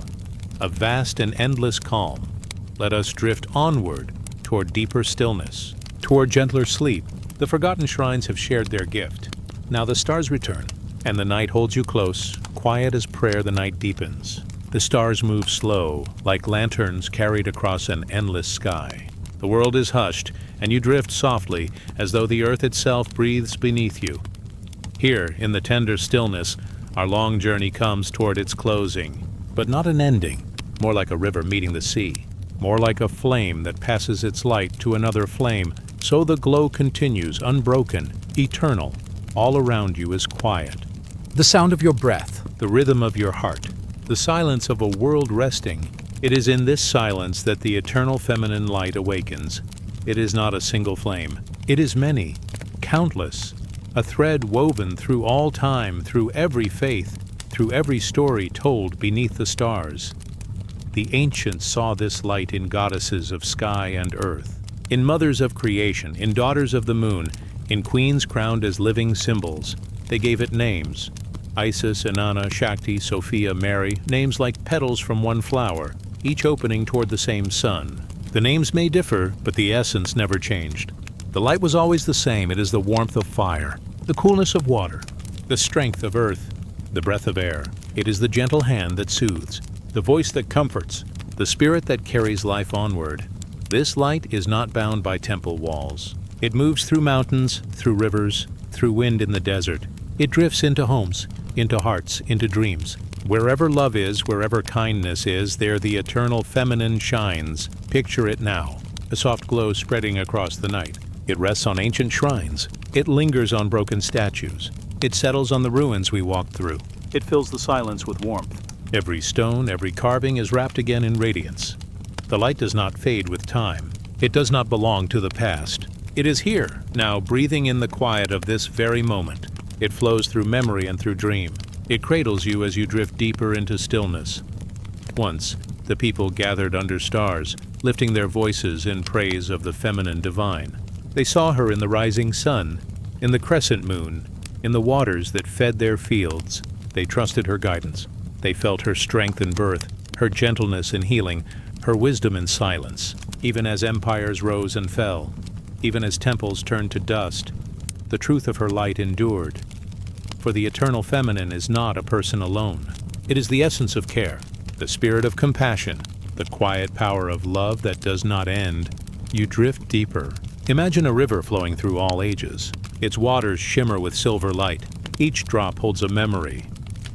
a vast and endless calm. Let us drift onward toward deeper stillness, toward gentler sleep. The forgotten shrines have shared their gift. Now the stars return, and the night holds you close. Quiet as prayer, the night deepens. The stars move slow, like lanterns carried across an endless sky. The world is hushed, and you drift softly, as though the earth itself breathes beneath you. Here, in the tender stillness, our long journey comes toward its closing, but not an ending, more like a river meeting the sea, more like a flame that passes its light to another flame. So the glow continues, unbroken, eternal. All around you is quiet. The sound of your breath. the rhythm of your heart, the silence of a world resting. It is in this silence that the eternal feminine light awakens. It is not a single flame. It is many, countless, a thread woven through all time, through every faith, through every story told beneath the stars. The ancients saw this light in goddesses of sky and earth, in mothers of creation, in daughters of the moon, in queens crowned as living symbols. They gave it names. Isis, Inanna, Shakti, Sophia, Mary, names like petals from one flower, each opening toward the same sun. The names may differ, but the essence never changed. The light was always the same. It is the warmth of fire, the coolness of water, the strength of earth, the breath of air. It is the gentle hand that soothes, the voice that comforts, the spirit that carries life onward. This light is not bound by temple walls. It moves through mountains, through rivers, through wind in the desert. It drifts into homes, into hearts, into dreams. Wherever love is, wherever kindness is, there the eternal feminine shines. Picture it now, a soft glow spreading across the night. It rests on ancient shrines. It lingers on broken statues. It settles on the ruins we walked through. It fills the silence with warmth. Every stone, every carving is wrapped again in radiance. The light does not fade with time. It does not belong to the past. It is here, now breathing in the quiet of this very moment. It flows through memory and through dream. It cradles you as you drift deeper into stillness. Once, the people gathered under stars, lifting their voices in praise of the feminine divine. They saw her in the rising sun, in the crescent moon, in the waters that fed their fields. They trusted her guidance. They felt her strength in birth, her gentleness in healing, her wisdom in silence. Even as empires rose and fell, even as temples turned to dust, the truth of her light endured. For the eternal feminine is not a person alone. It is the essence of care, the spirit of compassion, the quiet power of love that does not end. You drift deeper. Imagine a river flowing through all ages. Its waters shimmer with silver light. Each drop holds a memory.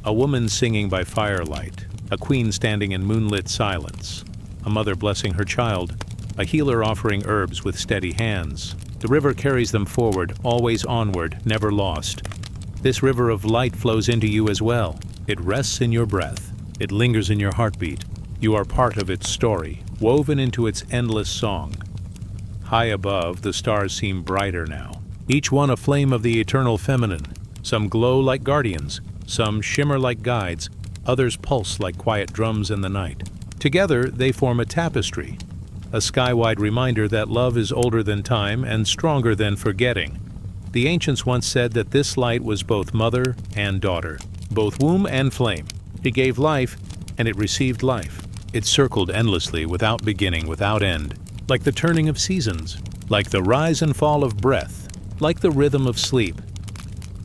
A woman singing by firelight, a queen standing in moonlit silence, a mother blessing her child, a healer offering herbs with steady hands. The river carries them forward, always onward, never lost. This river of light flows into you as well. It rests in your breath. It lingers in your heartbeat. You are part of its story, woven into its endless song. High above, the stars seem brighter now, each one a flame of the eternal feminine. Some glow like guardians, some shimmer like guides, others pulse like quiet drums in the night. Together, they form a tapestry, a sky-wide reminder that love is older than time and stronger than forgetting. The ancients once said that this light was both mother and daughter, both womb and flame. It gave life, and it received life. It circled endlessly, without beginning, without end, like the turning of seasons, like the rise and fall of breath, like the rhythm of sleep.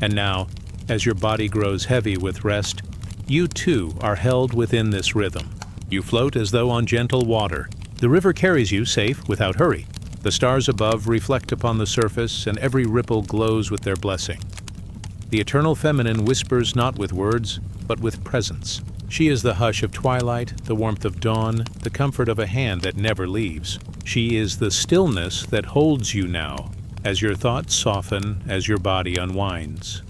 And now, as your body grows heavy with rest, you too are held within this rhythm. You float as though on gentle water. The river carries you safe, without hurry. The stars above reflect upon the surface, and every ripple glows with their blessing. The eternal feminine whispers not with words, but with presence. She is the hush of twilight, the warmth of dawn, the comfort of a hand that never leaves. She is the stillness that holds you now, as your thoughts soften, as your body unwinds.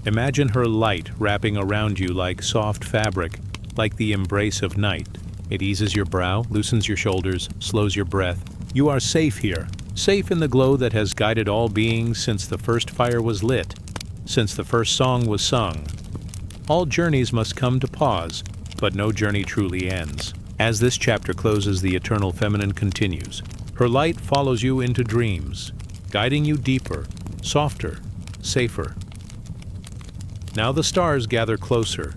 Imagine her light wrapping around you like soft fabric, like the embrace of night. It eases your brow, loosens your shoulders, slows your breath. You are safe here, safe in the glow that has guided all beings since the first fire was lit, since the first song was sung. All journeys must come to pause, but no journey truly ends. As this chapter closes, the eternal feminine continues. Her light follows you into dreams, guiding you deeper, softer, safer. Now the stars gather closer,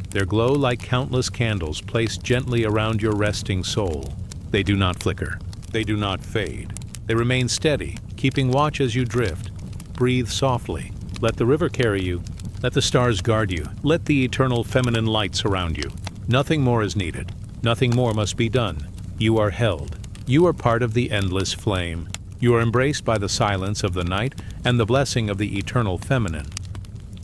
their glow like countless candles placed gently around your resting soul. They do not flicker. They do not fade. They remain steady, keeping watch as you drift. Breathe softly. Let the river carry you. Let the stars guard you. Let the eternal feminine light surround you. Nothing more is needed. Nothing more must be done. You are held. You are part of the endless flame. You are embraced by the silence of the night and the blessing of the eternal feminine.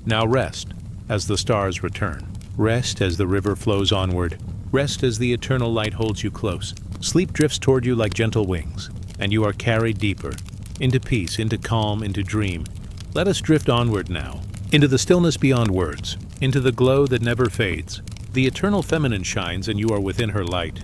Now rest as the stars return. Rest as the river flows onward. Rest as the eternal light holds you close. Sleep drifts toward you like gentle wings, and you are carried deeper, into peace, into calm, into dream. Let us drift onward now, into the stillness beyond words, into the glow that never fades. The eternal feminine shines and you are within her light.